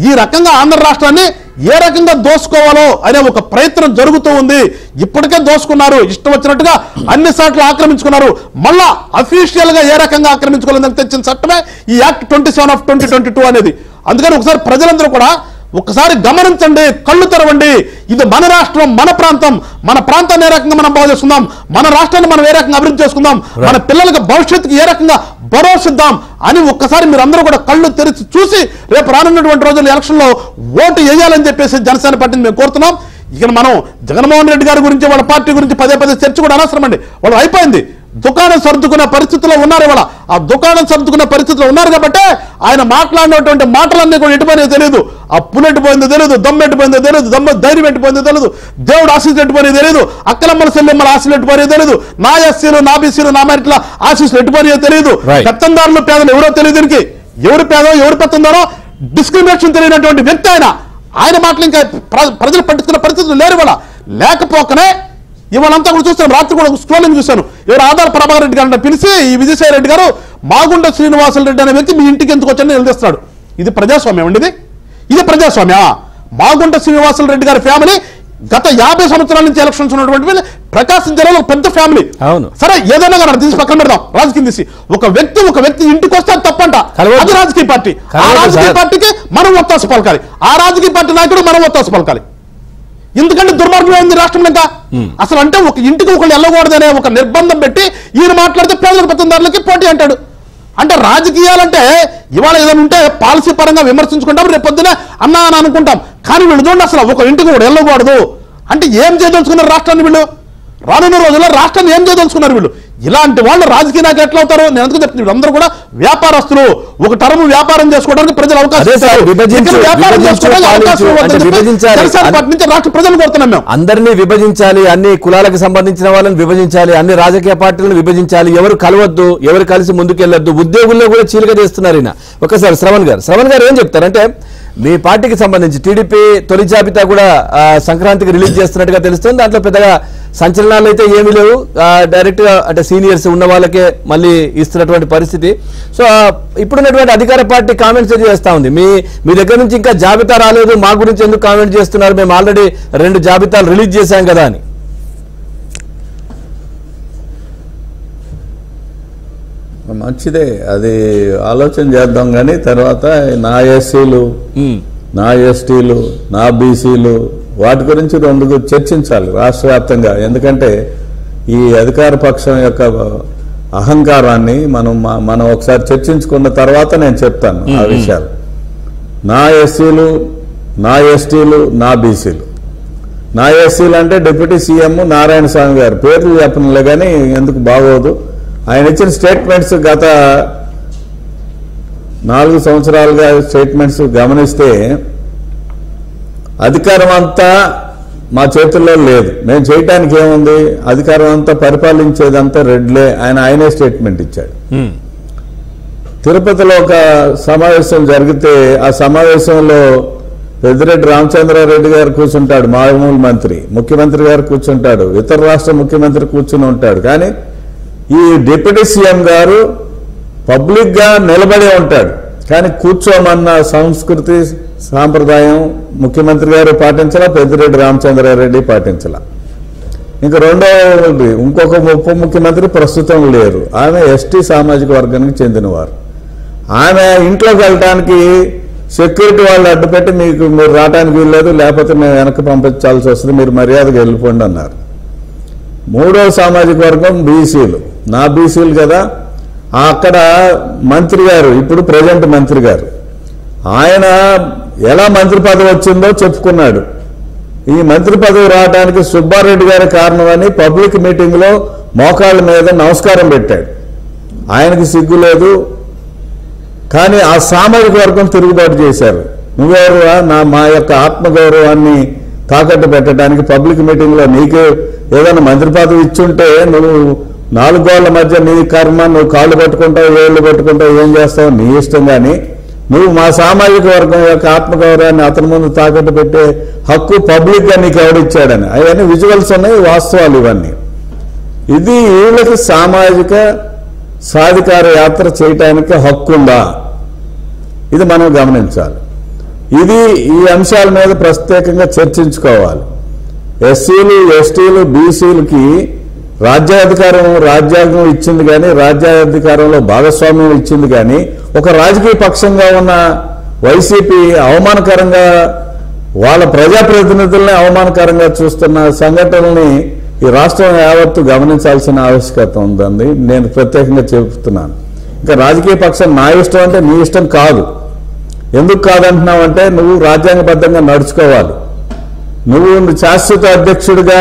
ఈ రకంగా ఆంధ్ర రాష్ట్రాన్ని ఏ రకంగా దోసుకోవాలో అనే ఒక ప్రయత్నం జరుగుతూ ఉంది. ఇప్పటికే దోసుకున్నారు, ఇష్టం వచ్చినట్టుగా అన్ని సార్లు ఆక్రమించుకున్నారు. మళ్ళా అఫీషియల్ గా ఏ రకంగా ఆక్రమించుకోవాలని తెచ్చిన చట్టమే ఈ యాక్ట్ 27 ఆఫ్ 2022 అనేది. అందుకని ఒకసారి ప్రజలందరూ కూడా ఒకసారి గమనించండి, కళ్ళు తెరవండి. ఇది మన రాష్ట్రం, మన ప్రాంతం. మన ప్రాంతాన్ని ఏ రకంగా మనం బాగు చేసుకుందాం, మన రాష్ట్రాన్ని మనం ఏ రకంగా అభివృద్ధి చేసుకుందాం, మన పిల్లలకి భవిష్యత్తుకి ఏ రకంగా భరోసిద్దాం అని ఒక్కసారి మీరు అందరూ కూడా కళ్ళు తెరిచి చూసి రేపు రానున్నటువంటి రోజుల్లో ఎలక్షన్ లో ఓటు వేయాలని చెప్పేసి జనసేన పార్టీని మేము కోరుతున్నాం. ఇక మనం జగన్మోహన్ రెడ్డి గారి గురించి, వాళ్ళ పార్టీ గురించి పదే చర్చ కూడా అనవసరం అండి. వాళ్ళు అయిపోయింది. దుకాణం సర్దుకునే పరిస్థితిలో ఉన్నారు. ఇవాళ ఆ దుకాణం సర్దుకునే పరిస్థితిలో ఉన్నారు కాబట్టి ఆయన మాట్లాడినటువంటి మాటలన్నీ కూడా ఎటుపోయినా తెలియదు. ఆ పులి ఎట్టుపోయిందో తెలియదు, దమ్ము ఎట్టుపోయిందో తెలియదు, ధైర్యం ఎట్టుపోయిందో తెలియదు, దేవుడు ఆశీస్సులు ఎట్టుపోయినా తెలియదు, అక్కలమ్మల సెల్లెమ్మల ఆశీస్సులు ఎట్టుపోయినా తెలియదు, నా ఎస్సీలు, నా బీసీలు, నా మెరిట్ల ఆశీస్సులు ఎట్టుపోయినా తెలియదు, పెత్తందారులు పేదలు ఎవరో తెలియదు. దీనికి ఎవరు పేదో ఎవరు పెత్తందారో డిస్క్రిమినేషన్ తెలియనటువంటి వ్యక్తి ఆయన మాటలు ఇంకా ప్రజలు పట్టించుకున్న పరిస్థితులు లేరు. ఇవాళ లేకపోకనే ఇవాళంతా కూడా చూస్తాను. రాత్రి కూడా స్క్రోలింగ్ చూశాను. ఎవరు ఆధార్ ప్రభాకర్ రెడ్డి గారిని పిలిచి ఈ విజయసాయి రెడ్డి గారు మాగుంట శ్రీనివాసులు రెడ్డి అనే వ్యక్తి మీ ఇంటికి ఎందుకు వచ్చాడని నిలదీస్తున్నాడు. ఇది ప్రజాస్వామ్యం అండి. ఇది ప్రజాస్వామ్య. మాగుంట శ్రీనివాసులు రెడ్డి గారి ఫ్యామిలీ గత 50 సంవత్సరాల నుంచి ఎలక్షన్స్ ఉన్నటువంటి ప్రకాశం జిల్లాలో ఒక పెద్ద ఫ్యామిలీ. సరే ఏదైనా కానీ తీసి పక్కన పెడదాం, రాజకీయం తీసి. ఒక వ్యక్తి ఇంటికి వస్తే అది తప్పంట. అది రాజకీయ పార్టీ. ఆ రాజకీయ పార్టీకి మనం ఒత్తాసు పలకాలి, ఆ రాజకీయ పార్టీ నాయకుడు మనం ఒత్తాసు పలకాలి. ఎందుకంటే దుర్మార్గం ఉంది రాష్ట్రంలో. ఇంకా అసలు అంటే ఒక ఇంటికి ఒకళ్ళు వెళ్ళకూడదనే ఒక నిర్బంధం పెట్టి ఈయన మాట్లాడితే పేదలకు పెత్తందారులకి పోటీ అంటాడు. అంటే రాజకీయాలంటే ఇవాళ ఏదైనా ఉంటే పాలసీ పరంగా విమర్శించుకుంటాం, రేపు పొద్దున అన్నా అని అనుకుంటాం. కానీ వీళ్ళు చూడండి, అసలు ఒక ఇంటికి కూడా వెళ్ళకూడదు అంటే ఏం చేయదలుచుకున్నారు రాష్ట్రాన్ని వీళ్ళు? రానున్న రోజుల్లో రాష్ట్రాన్ని ఏం చేయదలుచుకున్నారు వీళ్ళు? ఇలాంటి వాళ్ళు రాజకీయ నాయకులు ఎట్లా అవుతారు? నేను ఎందుకు చెప్తున్నాను, వీళ్ళందరూ కూడా వ్యాపారస్తులు. ఒక టర్మ్ వ్యాపారం చేసుకోవడానికి ప్రజలు అవకాశం రాష్ట్ర ప్రజలు కోరుతున్నాం మేము. అందరినీ విభజించాలి, అన్ని కులాలకు సంబంధించిన వాళ్ళని విభజించాలి, అన్ని రాజకీయ పార్టీలను విభజించాలి, ఎవరు కలవద్దు, ఎవరు కలిసి ముందుకెళ్లొద్దు, ఉద్యోగుల్లో కూడా చీలిక చేస్తున్నారు ఈయన. ఒకసారి శ్రవణ్ గారు ఏం చెప్తారంటే, మీ పార్టీకి సంబంధించి టీడీపీ తొలి జాబితా కూడా సంక్రాంతికి రిలీజ్ చేస్తున్నట్టుగా తెలుస్తుంది. దాంట్లో పెద్దగా సంచలనాలు అయితే ఏమీ లేవు. డైరెక్ట్ గా అంటే సీనియర్స్ ఉన్న వాళ్ళకే మళ్ళీ ఇస్తున్నటువంటి పరిస్థితి. సో ఇప్పుడున్నటువంటి అధికార పార్టీ కామెంట్స్ చేస్తా ఉంది, మీ దగ్గర నుంచి ఇంకా జాబితా రాలేదు, మా గురించి ఎందుకు కామెంట్ చేస్తున్నారు, మేము ఆల్రెడీ 2 జాబితాలు రిలీజ్ చేశాం కదా అని. మంచిదే, అది ఆలోచన చేద్దాం. కానీ తర్వాత నా ఎస్సీలు, నా ఎస్టీలు, నా బీసీలు వాటి గురించి 2 చర్చించాలి రాష్ట్ర వ్యాప్తంగా. ఎందుకంటే ఈ అధికార పక్షం యొక్క అహంకారాన్ని మనం ఒకసారి చర్చించుకున్న తర్వాత నేను చెప్తాను ఆ విషయాలు. నా ఎస్సీలు, నా ఎస్టీలు, నా బీసీలు. నా ఎస్సీలు అంటే డిప్యూటీ సీఎం నారాయణ స్వామి గారు, పేర్లు చెప్పనులే కానీ ఎందుకు బాగోదు. ఆయన ఇచ్చిన స్టేట్మెంట్స్ గత 4 సంవత్సరాలుగా స్టేట్మెంట్స్ గమనిస్తే అధికారం అంతా మా చేతుల్లో లేదు, మేము చేయటానికి ఏముంది, అధికారం అంతా పరిపాలించేదంతా రెడ్లే, ఆయనే స్టేట్మెంట్ ఇచ్చాడు. తిరుపతిలో ఒక సమావేశం జరిగితే ఆ సమావేశంలో పెద్దిరెడ్డి రామచంద్రారెడ్డి గారు కూర్చుంటాడు, మామూలు మంత్రి, ముఖ్యమంత్రి గారు కూర్చుంటాడు, ఇతర రాష్ట్ర ముఖ్యమంత్రి కూర్చుని ఉంటాడు. కానీ ఈ డిప్యూటీ సీఎం గారు పబ్లిక్ గా నిలబడే ఉంటాడు. కానీ కూర్చోమన్న సంస్కృతి సాంప్రదాయం ముఖ్యమంత్రి గారు పాటించాల, పెద్దిరెడ్డి రామచంద్రారెడ్డి పాటించాల. ఇంకా రెండవది ఇంకొక ఉప ముఖ్యమంత్రి ప్రస్తుతం లేరు, ఆమె ఎస్టీ సామాజిక వర్గానికి చెందినవారు. ఆమె ఇంట్లోకి వెళ్ళటానికి సెక్యూరిటీ వాళ్ళు అడ్డుపెట్టి మీరు రావడానికి వీల్లేదు, లేకపోతే మేము వెనక్కి పంపించాల్సి వస్తుంది, మీరు మర్యాదగా వెళ్ళిపోండి అన్నారు. మూడవ సామాజిక వర్గం బీసీలు, నా బీసీలు కదా. అక్కడ మంత్రి గారు, ఇప్పుడు ప్రజెంట్ మంత్రి గారు, ఆయన ఎలా మంత్రి పదవి వచ్చిందో చెప్పుకున్నాడు. ఈ మంత్రి పదవి రావడానికి సుబ్బారెడ్డి గారి కారణమని పబ్లిక్ మీటింగ్ లో మోకాళ్ళ మీద నమస్కారం పెట్టాడు. ఆయనకి సిగ్గు లేదు. కానీ ఆ సామాజిక వర్గం తిరుగుబాటు చేశారు. నువ్వెవరురా, మా యొక్క ఆత్మగౌరవాన్ని తాకట్టు పెట్టడానికి పబ్లిక్ మీటింగ్ లో నీకు ఏదైనా మంత్రి పదవి ఇచ్చుంటే నువ్వు 4 గోళ్ల మధ్య నీ కర్మ, నువ్వు కాళ్ళు పట్టుకుంటావు, వేళ్ళు పట్టుకుంటావు, ఏం చేస్తావు నీ ఇష్టం. కానీ నువ్వు మా సామాజిక వర్గం యొక్క ఆత్మగౌరవాన్ని అతని ముందు తాకట్టు పెట్టే హక్కు పబ్లిక్ గా నీకు ఎవడిచ్చాడని, అవన్నీ విజువల్స్ ఉన్నాయి, వాస్తవాలు ఇవన్నీ. ఇది వీళ్ళకి సామాజిక సాధికార యాత్ర చేయటానికి హక్కు ఉందా, ఇది మనం గమనించాలి. ఈ అంశాల మీద ప్రత్యేకంగా చర్చించుకోవాలి. ఎస్సీలు, ఎస్టీలు, బీసీలకి రాజ్యాంగం ఇచ్చింది, కానీ రాజ్యాధికారంలో భాగస్వామ్యం ఇచ్చింది. కానీ ఒక రాజకీయ పక్షంగా ఉన్న వైసీపీ అవమానకరంగా వాళ్ళ ప్రజాప్రతినిధుల్ని అవమానకరంగా చూస్తున్న సంఘటనల్ని ఈ రాష్ట్రం యావత్తు గమనించాల్సిన ఆవశ్యకత ఉందండి. నేను ప్రత్యేకంగా చెబుతున్నాను. ఇంకా రాజకీయ పక్షం నా ఇష్టం అంటే నీ ఇష్టం కాదు. ఎందుకు కాదంటున్నావంటే నువ్వు రాజ్యాంగబద్ధంగా నడుచుకోవాలి. నువ్వు శాశ్వత అధ్యక్షుడిగా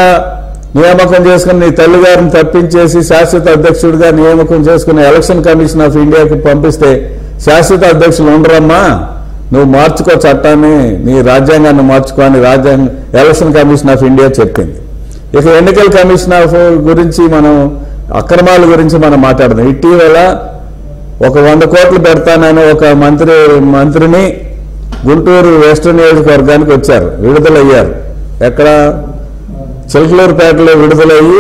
నియామకం చేసుకుని నీ తల్లిగారిని తప్పించేసి శాశ్వత అధ్యక్షుడిగా నియామకం చేసుకుని ఎలక్షన్ కమిషన్ ఆఫ్ ఇండియాకి పంపిస్తే శాశ్వత అధ్యక్షులు ఉండరమ్మా, నువ్వు మార్చుకో చట్టాన్ని, నీ రాజ్యాంగాన్ని మార్చుకో అని ఎలక్షన్ కమిషన్ ఆఫ్ ఇండియా చెప్పింది. ఇక ఎన్నికల కమిషన్ ఆఫ్ గురించి మనం అక్రమాల గురించి మనం మాట్లాడదాం. ఇటీవల ఒక 100 కోట్లు పెడతానని ఒక మంత్రిని గుంటూరు వెస్ట్ నియోజకవర్గానికి వచ్చారు, విడుదలయ్యారు. ఎక్కడ? చిలకలూరుపేటలో విడుదలయ్యి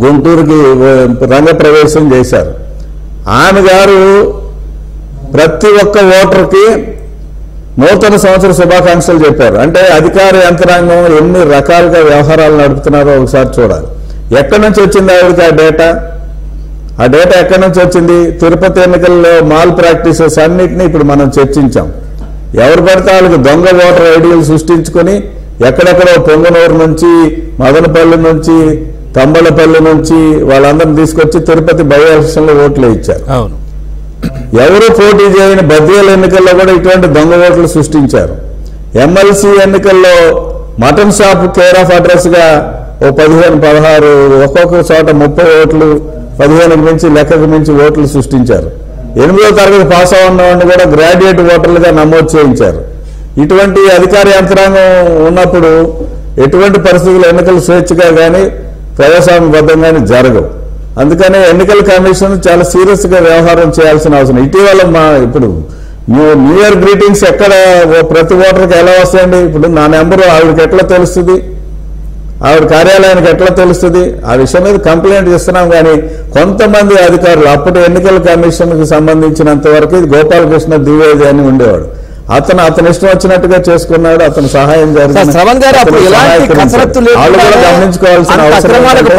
గుంటూరుకి రంగప్రవేశం చేశారు. ఆమె గారు ప్రతి ఒక్క ఓటర్కి నూతన సంవత్సర శుభాకాంక్షలు చెప్పారు. అంటే అధికార యంత్రాంగం ఎన్ని రకాలుగా వ్యవహారాలు నడుపుతున్నారో ఒకసారి చూడాలి. ఎక్కడి నుంచి వచ్చింది ఆవిడకి ఆ డేటా ఎక్కడి నుంచి వచ్చింది? తిరుపతి ఎన్నికల్లో మాల్ ప్రాక్టీసెస్ అన్నింటినీ ఇప్పుడు మనం చర్చించాం. ఎవరు పడితే వాళ్ళకి దొంగ ఓటర్ ఐడీలు సృష్టించుకొని ఎక్కడెక్కడో పొంగనూరు నుంచి, మదనపల్లి నుంచి, తంబలపల్లి నుంచి వాళ్ళందరినీ తీసుకొచ్చి తిరుపతి బై ఎలక్షన్లో ఓట్లు ఇచ్చారు. ఎవరు పోటీ చేయని బద్వేలు ఎన్నికల్లో కూడా ఇటువంటి దొంగ ఓట్లు సృష్టించారు. ఎమ్మెల్సీ ఎన్నికల్లో mutton shop care of address గా ఓ 15-16 ఒక్కొక్క చోట 30 ఓట్లు 15కి మించి లెక్కకు మించి ఓట్లు సృష్టించారు. 8వ తరగతి పాస్ అవున్నవాడిని కూడా గ్రాడ్యుయేట్ ఓటర్లుగా నమోదు చేయించారు. ఇటువంటి అధికార యంత్రాంగం ఉన్నప్పుడు ఎటువంటి పరిస్థితులు ఎన్నికలు స్వేచ్ఛగా కానీ ప్రజాస్వామ్యబద్ధంగానే జరగవు. అందుకనే ఎన్నికల కమిషన్ చాలా సీరియస్ గా వ్యవహారం చేయాల్సిన అవసరం. ఇటీవల ఇప్పుడు న్యూ ఇయర్ గ్రీటింగ్స్ ఎక్కడ ప్రతి ఓటర్కి ఎలా వస్తాయండి? ఇప్పుడు నా నెంబరు ఆవిడకి ఎట్లా తెలుస్తుంది? ఆవిడ కార్యాలయానికి ఎట్లా తెలుస్తుంది? ఆ విషయం మీద కంప్లైంట్ ఇస్తున్నాం. కానీ కొంతమంది అధికారులు, అప్పుడు ఎన్నికల కమిషన్ కు సంబంధించినంత వరకు ఇది గోపాలకృష్ణ ద్వివేది అని ఉండేవాడు. అతని ఇష్టం వచ్చినట్టుగా చేసుకున్నాడు. అతను సహాయం జరిగింది. శ్రవణ్ గారు అప్పుడు ఎలాంటి కసరత్తు లేకుండా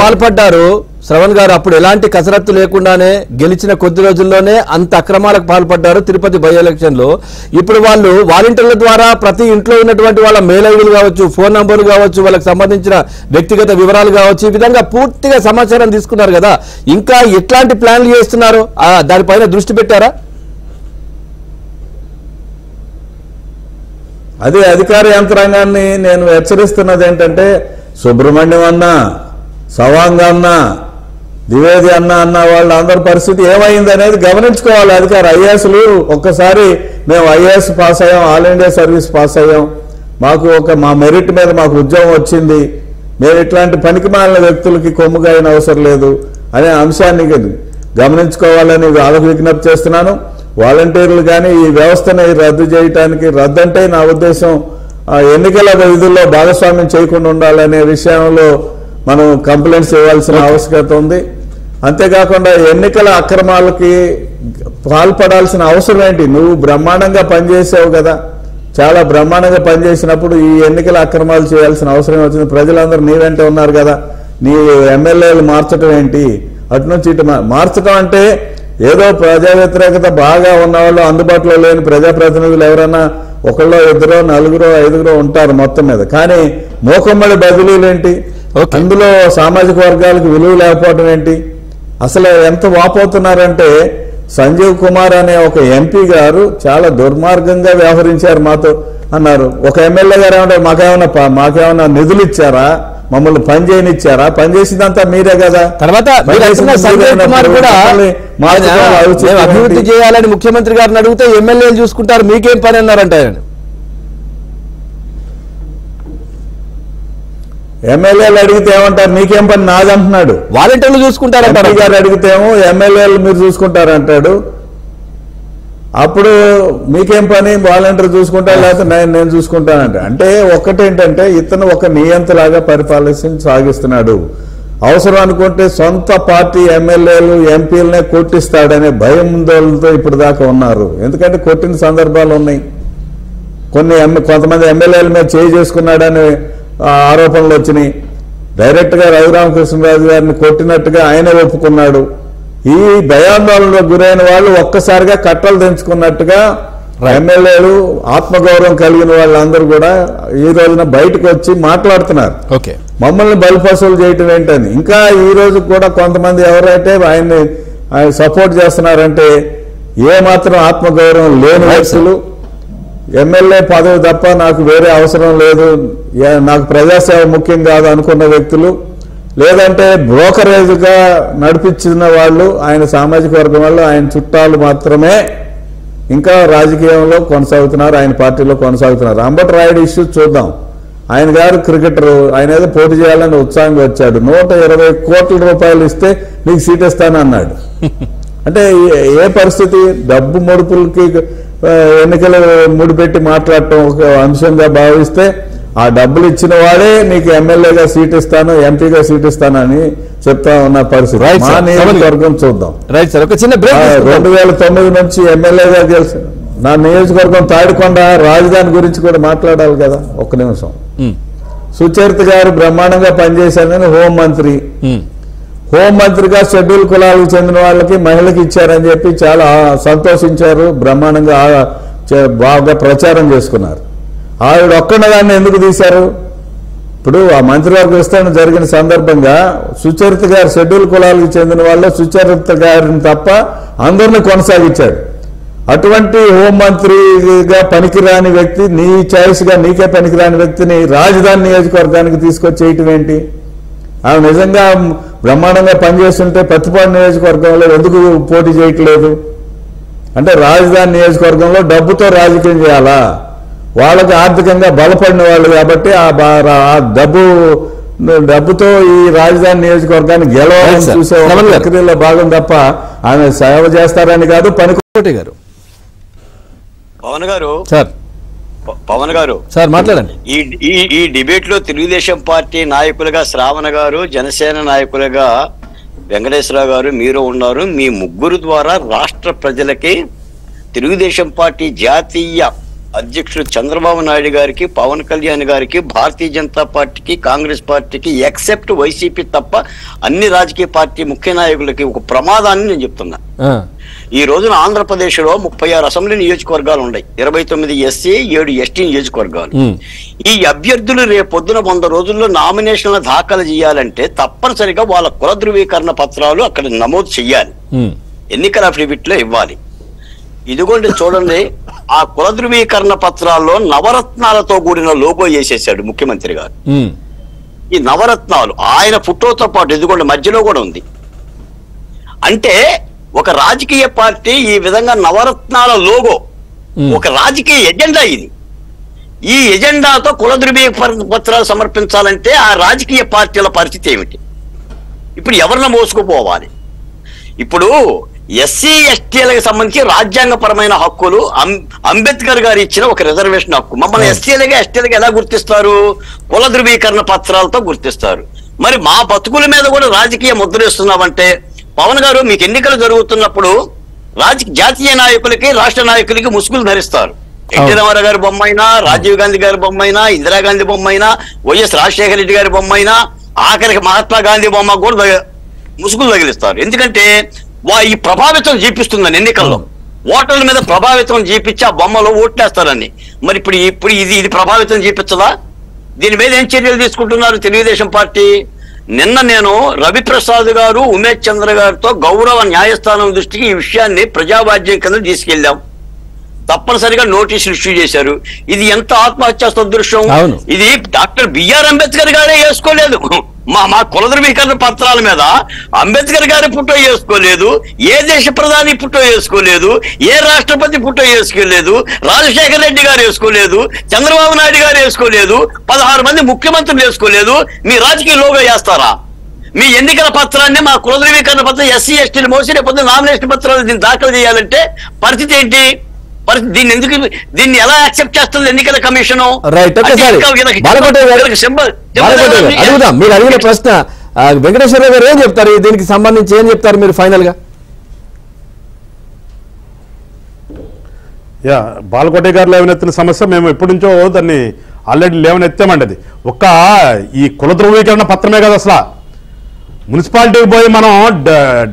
పాల్పడ్డారు. శ్రవణ్ గారు అప్పుడు ఎలాంటి కసరత్తు లేకుండానే గెలిచిన కొద్ది రోజుల్లోనే అంత అక్రమాలకు పాల్పడ్డారు తిరుపతి బై ఎలక్షన్ లో. ఇప్పుడు వాళ్ళు వాలంటీర్ల ద్వారా ప్రతి ఇంట్లో ఉన్నటువంటి వాళ్ళ మెయిల్ ఐడీలు కావచ్చు, ఫోన్ నంబర్లు కావచ్చు, వాళ్ళకి సంబంధించిన వ్యక్తిగత వివరాలు కావచ్చు, ఈ విధంగా పూర్తిగా సమాచారం తీసుకున్నారు కదా. ఇంకా ఎట్లాంటి ప్లాన్లు చేస్తున్నారు? దానిపైన దృష్టి పెట్టారా? అదే అధికార యంత్రాంగాన్ని నేను హెచ్చరిస్తున్నది ఏంటంటే, సుబ్రహ్మణ్యం అన్నా, సవాంగ్ అన్నా, ద్వివేది అన్న వాళ్ళందరి పరిస్థితి ఏమైంది అనేది గమనించుకోవాలి అధికార. ఐఏఎస్లు ఒక్కసారి మేము ఐఏఎస్ పాస్ అయ్యాం, ఆల్ ఇండియా సర్వీస్ పాస్ అయ్యాం, మాకు మా మెరిట్ మీద మాకు ఉద్యోగం వచ్చింది, మేము ఇట్లాంటి పనికిమాలిన వ్యక్తులకి కొమ్ముగాయన అవసరం లేదు అనే అంశాన్ని గమనించుకోవాలని వాళ్ళకు విజ్ఞప్తి చేస్తున్నాను. వాలంటీర్లు కానీ ఈ వ్యవస్థని రద్దు చేయడానికి, రద్దు అంటే నా ఉద్దేశం ఎన్నికల విధుల్లో భాగస్వామ్యం చేయకుండా ఉండాలనే విషయంలో మనం కంప్లైంట్స్ ఇవ్వాల్సిన ఆవశ్యకత ఉంది. అంతేకాకుండా ఎన్నికల అక్రమాలకి పాల్పడాల్సిన అవసరం ఏంటి? నువ్వు బ్రహ్మాండంగా పనిచేసావు కదా, చాలా బ్రహ్మాండంగా పనిచేసినప్పుడు ఈ ఎన్నికల అక్రమాలు చేయాల్సిన అవసరం వచ్చింది. ప్రజలందరూ నీ వెంట ఉన్నారు కదా, నీ ఎమ్మెల్యేలు మార్చడం ఏంటి? అటు నుంచి ఇటు మార్చడం అంటే ఏదో ప్రజా వ్యతిరేకత బాగా ఉన్నవాళ్ళు, అందుబాటులో లేని ప్రజాప్రతినిధులు ఎవరైనా ఒకళ్ళో ఇద్దరో నలుగురో ఐదుగురో ఉంటారు మొత్తం మీద. కానీ మోకమ్మడి బదిలీలు ఏంటి? అందులో సామాజిక వర్గాలకు విలువ లేకపోవడం ఏంటి? అసలు ఎంత వాపోతున్నారంటే సంజీవ్ కుమార్ అనే ఒక ఎంపీ గారు చాలా దుర్మార్గంగా వ్యవహరించారు మాతో అన్నారు. ఒక ఎమ్మెల్యే గారు ఏమంటారు, మాకేమన్నా నిధులు ఇచ్చారా, మమ్మల్ని పని చేయనిచ్చారా? పని చేసిందంతా మీరే కదా. తర్వాత సంజయ్ కుమార్ కూడా అభివృద్ధి చేయాలని ముఖ్యమంత్రి గారిని అడిగితే ఎమ్మెల్యేలు చూసుకుంటారు, మీకేం పని అన్నారంటే ఎమ్మెల్యేలు అడిగితే ఏమంటారు, నీకేం పని నాదంటున్నాడు. వాలంటీర్లు చూసుకుంటారంటారు. గారు అడిగితేమో ఎమ్మెల్యేలు మీరు చూసుకుంటారంటాడు. అప్పుడు మీకేం పని, వాలంటీర్ చూసుకుంటారు లేకపోతే నేను చూసుకుంటానంటే. అంటే ఒక్కటేంటంటే ఇతను ఒక నియంతలాగా పరిపాలన సాగిస్తున్నాడు. అవసరం అనుకుంటే సొంత పార్టీ ఎమ్మెల్యేలు ఎంపీలనే కొట్టిస్తాడనే భయంతో ఇప్పుడు దాకా ఉన్నారు. ఎందుకంటే కొట్టిన సందర్భాలు ఉన్నాయి. కొంతమంది ఎమ్మెల్యేల మీద చేయి చేసుకున్నాడని ఆరోపణలు వచ్చినాయి. డైరెక్ట్ గా రఘురామకృష్ణరాజు గారిని కొట్టినట్టుగా ఆయనే ఒప్పుకున్నాడు. ఈ భయాందోళనకు గురైన వాళ్ళు ఒక్కసారిగా కట్టలు తెంచుకున్నట్టుగా ఎమ్మెల్యేలు, ఆత్మగౌరవం కలిగిన వాళ్ళందరూ కూడా ఈ రోజున బయటకు వచ్చి మాట్లాడుతున్నారు. మమ్మల్ని బలిపశువులు చేయటం ఏంటని. ఇంకా ఈ రోజు కూడా కొంతమంది ఎవరైతే ఆయన్ని సపోర్ట్ చేస్తున్నారంటే ఏమాత్రం ఆత్మగౌరవం లేని వ్యక్తులు, ఎమ్మెల్యే పదవి తప్ప నాకు వేరే అవసరం లేదు, నాకు ప్రజాసేవ ముఖ్యం కాదు అనుకున్న వ్యక్తులు, లేదంటే బ్రోకరేజ్గా నడిపించిన వాళ్ళు, ఆయన సామాజిక వర్గం వల్ల ఆయన చుట్టాలు మాత్రమే ఇంకా రాజకీయంలో కొనసాగుతున్నారు, ఆయన పార్టీలో కొనసాగుతున్నారు. అంబటి రాయుడు ఇష్యూ చూద్దాం. ఆయన గారు క్రికెటర్, ఆయన ఏదో పోటీ చేయాలని ఉత్సాహంగా వచ్చాడు. 120 కోట్ల రూపాయలు ఇస్తే నీకు సీట్ ఇస్తానన్నాడు. అంటే ఏ పరిస్థితి? డబ్బు ముడుపులకి ఎన్నికలు ముడిపెట్టి మాట్లాడటం ఒక అంశంగా భావిస్తే ఆ డబ్బులు ఇచ్చిన వాడే నీకు ఎమ్మెల్యేగా సీట్ ఇస్తాను, ఎంపీగా సీట్ ఇస్తానని చెప్తా ఉన్న పరిస్థితి. మా నియోజకవర్గం చూద్దాం. 2009 నుంచి ఎమ్మెల్యేగా గెలిచి నా నియోజకవర్గం తాడికొండ రాజధాని గురించి కూడా మాట్లాడాలి కదా. ఒక్క నిమిషం. సుచరిత గారు బ్రహ్మాండంగా పనిచేశారని హోంమంత్రిగా షెడ్యూల్ కులాలకు చెందిన వాళ్ళకి మహిళకి ఇచ్చారని చెప్పి చాలా సంతోషించారు, బ్రహ్మాండంగా బాగా ప్రచారం చేసుకున్నారు. ఆవిడ ఒక్కడదాన్ని ఎందుకు తీశారు? ఇప్పుడు ఆ మంత్రివర్గ విస్తరణ జరిగిన సందర్భంగా సుచరిత గారు షెడ్యూల్ కులాలకు చెందిన వాళ్ళు సుచరిత గారిని తప్ప అందరినీ కొనసాగించాడు. అటువంటి హోంమంత్రిగా పనికిరాని వ్యక్తి, నీ చాయిస్గా నీకే పనికిరాని వ్యక్తిని రాజధాని నియోజకవర్గానికి తీసుకొచ్చేయటం ఏంటి? ఆమె నిజంగా బ్రహ్మాండంగా పనిచేస్తుంటే పత్తిపాడు నియోజకవర్గంలో ఎందుకు పోటీ చేయట్లేదు? అంటే రాజధాని నియోజకవర్గంలో డబ్బుతో రాజకీయం చేయాలా? వాళ్ళకి ఆర్థికంగా బలపడిన వాళ్ళు కాబట్టి ఆ డబ్బుతో ఈ రాజధాని నియోజకవర్గాన్ని గెలవాలని చూసే ప్రక్రియలో భాగం తప్ప ఆమె సేవ చేస్తారని కాదు. పనికోటి గారు, పవన్ గారు సార్ మాట్లాడండి. ఈ డిబేట్ లో తెలుగుదేశం పార్టీ నాయకులుగా శ్రావణ గారు, జనసేన నాయకులుగా వెంకటేశ్వరరావు గారు, మీరు ఉన్నారు. మీ ముగ్గురు ద్వారా రాష్ట్ర ప్రజలకి తెలుగుదేశం పార్టీ జాతీయ అధ్యక్షుడు చంద్రబాబు నాయుడు గారికి, పవన్ కళ్యాణ్ గారికి, భారతీయ జనతా పార్టీకి, కాంగ్రెస్ పార్టీకి ఎక్సెప్ట్ వైసీపీ తప్ప అన్ని రాజకీయ పార్టీ ముఖ్య నాయకులకి ఒక ప్రమాదాన్ని నేను చెప్తున్నా. ఈ రోజున ఆంధ్రప్రదేశ్ లో 36 అసెంబ్లీ నియోజకవర్గాలు ఉన్నాయి, 29 ఎస్సీ 7 ఎస్టీ నియోజకవర్గాలు. ఈ అభ్యర్థులు రేపొద్దున 100 రోజుల్లో నామినేషన్ల దాఖలు చేయాలంటే తప్పనిసరిగా వాళ్ళ కుల ధృవీకరణ పత్రాలు అక్కడ నమోదు చెయ్యాలి, ఎన్నికల అఫిడవిట్ లో ఇవ్వాలి. ఇదిగోండి చూడండి, ఆ కుల ధృవీకరణ పత్రాల్లో నవరత్నాలతో కూడిన లోగో వేసేసాడు ముఖ్యమంత్రి గారు. ఈ నవరత్నాలు ఆయన ఫోటోతో పాటు ఇదిగోండి మధ్యలో కూడా ఉంది. అంటే ఒక రాజకీయ పార్టీ ఈ విధంగా నవరత్నాల లోగో, ఒక రాజకీయ ఎజెండా ఇది. ఈ ఎజెండాతో కుల ధృవీకరణ పత్రాలు సమర్పించాలంటే ఆ రాజకీయ పార్టీల పరిస్థితి ఏమిటి? ఇప్పుడు ఎవరిని మోసుకుపోవాలి? ఇప్పుడు ఎస్సీ ఎస్టీలకు సంబంధించి రాజ్యాంగపరమైన హక్కులు అంబేద్కర్ గారు ఇచ్చిన ఒక రిజర్వేషన్ హక్కు. మమ్మల్ని ఎస్టీలుగా ఎలా గుర్తిస్తారు? కుల ధృవీకరణ పత్రాలతో గుర్తిస్తారు. మరి మా బతుకుల మీద కూడా రాజకీయ ముద్ర ఇస్తున్నామంటే, పవన్ గారు మీకు ఎన్నికలు జరుగుతున్నప్పుడు జాతీయ నాయకులకి రాష్ట్ర నాయకులకి ముసుగులు ధరిస్తారు. ఎన్టీ రామారావు గారి బొమ్మ అయినా, రాజీవ్ గాంధీ గారి బొమ్మ అయినా, ఇందిరాగాంధీ బొమ్మ అయినా, వైఎస్ రాజశేఖర రెడ్డి గారి బొమ్మ అయినా, ఆఖరికి మహాత్మా గాంధీ బొమ్మ కూడా ముసుగులు తగిలిస్తారు. ఎందుకంటే ఈ ప్రభావితం చూపిస్తుందని ఎన్నికల్లో ఓటర్ల మీద ప్రభావితం చూపించి ఆ బొమ్మలో ఓట్లేస్తారని. మరి ఇప్పుడు ఇది ప్రభావితం చూపించదా? దీని మీద ఏం చర్యలు తీసుకుంటున్నారు తెలుగుదేశం పార్టీ? నిన్న నేను రవిప్రసాద్ గారు, ఉమేష్ చంద్ర గారితో గౌరవ న్యాయస్థానం దృష్టికి ఈ విషయాన్ని ప్రజావాజ్యం కింద తీసుకెళ్లాం. తప్పనిసరిగా నోటీసులు ఇష్యూ చేశారు. ఇది ఎంత ఆత్మహత్యా సదృశ్యం! ఇది డాక్టర్ బిఆర్ అంబేద్కర్ గారే వేసుకోలేదు. మా కుల ధృవీకరణ పత్రాల మీద అంబేద్కర్ గారి ఫోటో వేసుకోలేదు, ఏ దేశ ప్రధాని ఫోటో వేసుకోలేదు, ఏ రాష్ట్రపతి ఫోటో వేసుకోలేదు, రాజశేఖర రెడ్డి గారు వేసుకోలేదు, చంద్రబాబు నాయుడు గారు వేసుకోలేదు, 16 మంది ముఖ్యమంత్రులు వేసుకోలేదు. మీ రాజకీయ లోగో వేస్తారా? మీ ఎన్నికల పత్రాన్ని మా కుల ధృవీకరణ పత్రం ఎస్సీ ఎస్టీలు మోసి రేపు నామినేషన్ పత్రాలు దీన్ని దాఖలు చేయాలంటే పరిస్థితి ఏంటి? దీన్ని ఎలా యాక్సెప్ట్ చేస్తుంది ఎన్నికల కమిషన్? అడుగుదాం. మీరు అడిగిన ప్రశ్న వెంకటేశ్వరరావు గారు ఏం చెప్తారు? దీనికి సంబంధించి ఏం చెప్తారు మీరు ఫైనల్ గా? బాలకోట గారు లేవనెత్తిన సమస్య మేము ఎప్పటి నుంచో దాన్ని ఆల్రెడీ లేవనెత్తామండి. అది ఒక్క ఈ కుల ధృవీకరణ పత్రమే కదా, అసలు మున్సిపాలిటీకి పోయి మనం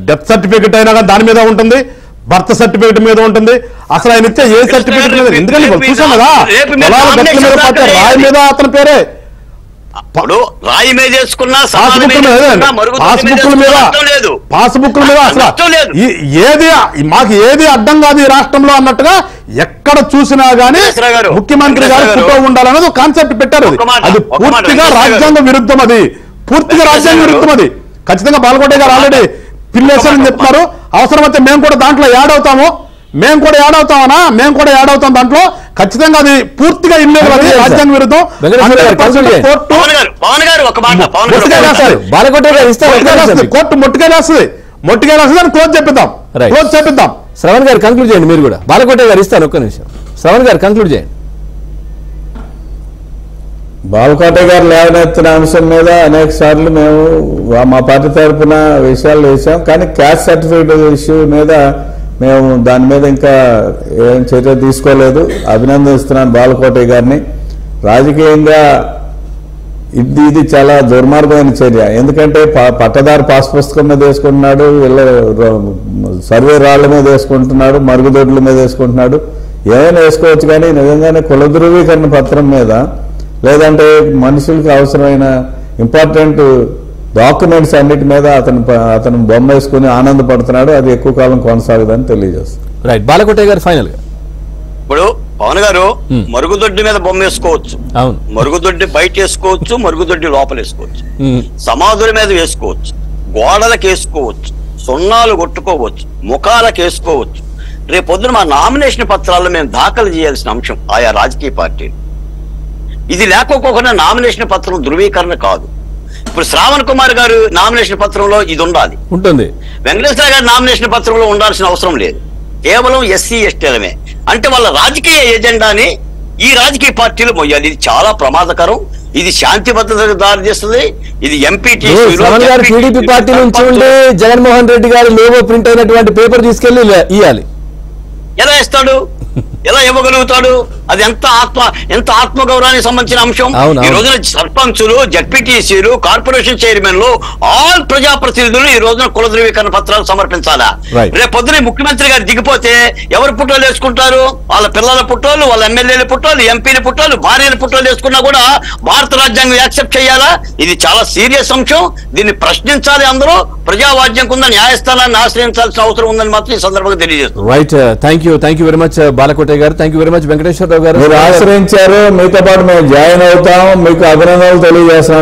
డెత్ సర్టిఫికెట్ అయినా కానీ దాని మీద ఉంటుంది, బర్త్ సర్టిఫికెట్ మీద ఉంటుంది. అసలు ఆయన ఇచ్చే ఏ సర్టిఫికెట్ మీద, ఎందుకంటే చూసాం కదా రాయి మీద అతని పేరే రాయి మీద వేసుకున్నా పాస్బుక్ల మీద అసలు ఏది మాకు ఏది అడ్డం కాదు ఈ రాష్ట్రంలో అన్నట్టుగా ఎక్కడ చూసినా గానీ ముఖ్యమంత్రి గారు ఫోటో ఉండాలన్నది కాన్సెప్ట్ పెట్టారు. అది పూర్తిగా రాజ్యాంగ విరుద్ధం. అది పూర్తిగా రాజ్యాంగ విరుద్ధం. అది ఖచ్చితంగా బాలకోట గారు ఆల్రెడీ పిల్లేశారని చెప్తున్నారు. అవసరమైతే మేము కూడా దాంట్లో యాడ్ అవుతాము. మేము కూడా యాడ్ అవుతాం దాంట్లో. ఖచ్చితంగా అది పూర్తిగా ఇల్లీగల్, అది రాజ్యాంగ విరుద్ధం. కోర్టు మొట్టికేస్తుంది అని క్లోజ్ చేపిద్దాం. శ్రవణ్ గారు కంక్లూడ్ చేయండి. మీరు కూడా బాలకోట గారు ఇస్తారు. ఒక్క నిమిషం శ్రవణ్ గారు కంక్లూడ్ చేయండి. బాలకోట గారు లేవనెత్తిన అంశం మీద అనేక సార్లు మేము మా పార్టీ తరఫున విషయాలు వేసాం. కానీ క్యాస్ట్ సర్టిఫికేట్ ఇష్యూ మీద మేము దాని మీద ఇంకా ఏం చర్య తీసుకోలేదు. అభినందిస్తున్నాను బాలకోట గారిని. రాజకీయంగా ఇది చాలా దుర్మార్గమైన చర్య. ఎందుకంటే పట్టదారు పాస్ పుస్తకం మీద వేసుకుంటున్నాడు, సర్వే రాళ్ల మీద వేసుకుంటున్నాడు, మరుగుదొడ్ల మీద వేసుకుంటున్నాడు. ఏమైనా వేసుకోవచ్చు, కానీ నిజంగానే కుల ధృవీకరణ పత్రం మీద లేదంటే మనుషులకు అవసరమైన ఇంపార్టెంట్ డాక్యుమెంట్స్ అన్నిటి మీద అతను బొమ్మ వేసుకుని ఆనందపడుతున్నాడు. అది ఎక్కువ కాలం కొనసాగదని తెలియజేస్తుంది. రైట్. బాలకోట గారు ఫైనల్ గా ఇప్పుడు పవన్ గారు మరుగుదొడ్డి మీద బొమ్మ వేసుకోవచ్చు, మరుగుదొడ్డి బయట వేసుకోవచ్చు, మరుగుదొడ్డి లోపల వేసుకోవచ్చు, సమాధుల మీద వేసుకోవచ్చు, గోడలకు వేసుకోవచ్చు, సున్నాలు కొట్టుకోవచ్చు, ముఖాలకు వేసుకోవచ్చు. రేపొద్దున మా నామినేషన్ పత్రాల్లో మేము దాఖలు చేయాల్సిన అంశం ఆయా రాజకీయ పార్టీలు. ఇది లేకపోకుండా నామినేషన్ పత్రం ధృవీకరణ కాదు. ఇప్పుడు శ్రావణ్ కుమార్ గారు నామినేషన్ పత్రంలో ఇది ఉంటుంది. వెంకటేశ్వర గారి నామినేషన్ పత్రంలో ఉండాల్సిన అవసరం లేదు. కేవలం ఎస్సీ ఎస్టీలమే. అంటే వాళ్ళ రాజకీయ ఎజెండాని ఈ రాజకీయ పార్టీలు మొయ్యాలి. ఇది చాలా ప్రమాదకరం. ఇది శాంతి భద్రతకు దారితీస్తుంది. ఇది టీడీపీ పార్టీ నుంచి ఉండి జగన్మోహన్ రెడ్డి గారు లోగో ప్రింట్ అయినటువంటి పేపర్ తీసుకెళ్లి ఇవ్వాలి. ఎలా ఇస్తాడు? ఎలా ఇవ్వగలుగుతాడు? అది ఎంత ఆత్మగౌరవానికి సంబంధించిన అంశం. ఈ రోజున సర్పంచులు, జడ్పీటీసీలు, కార్పొరేషన్ చైర్మన్లు, ఆల్ ప్రజాప్రతినిధులు ఈ రోజున కుల ధృవీకరణ పత్రాలు సమర్పించాలా? రేపు పొద్దున ముఖ్యమంత్రి గారు దిగిపోతే ఎవరు పుట్టోలు వేసుకుంటారు? వాళ్ళ పిల్లల పుట్టోలు, వాళ్ళ ఎమ్మెల్యేల పుట్టోలు, ఎంపీల పుట్టోలు, భార్యల పుట్టోలు వేసుకున్నా కూడా భారత రాజ్యాంగం యాక్సెప్ట్ చేయాలా? ఇది చాలా సీరియస్ అంశం. దీన్ని ప్రశ్నించాలి. అందరూ ప్రజావాజ్యం కింద న్యాయస్థానాన్ని ఆశ్రయించాల్సిన అవసరం ఉందని మాత్రం ఈ సందర్భంగా తెలియజేస్తుంది. Right. Thank you very much Balakota garu. Thank you very much Venkateswararao garu. మీరు ఆశ్రయించారు, మీతో పాటు మేము జాయిన్ అవుతాం. మీకు అభినందనలు తెలియజేస్తాం.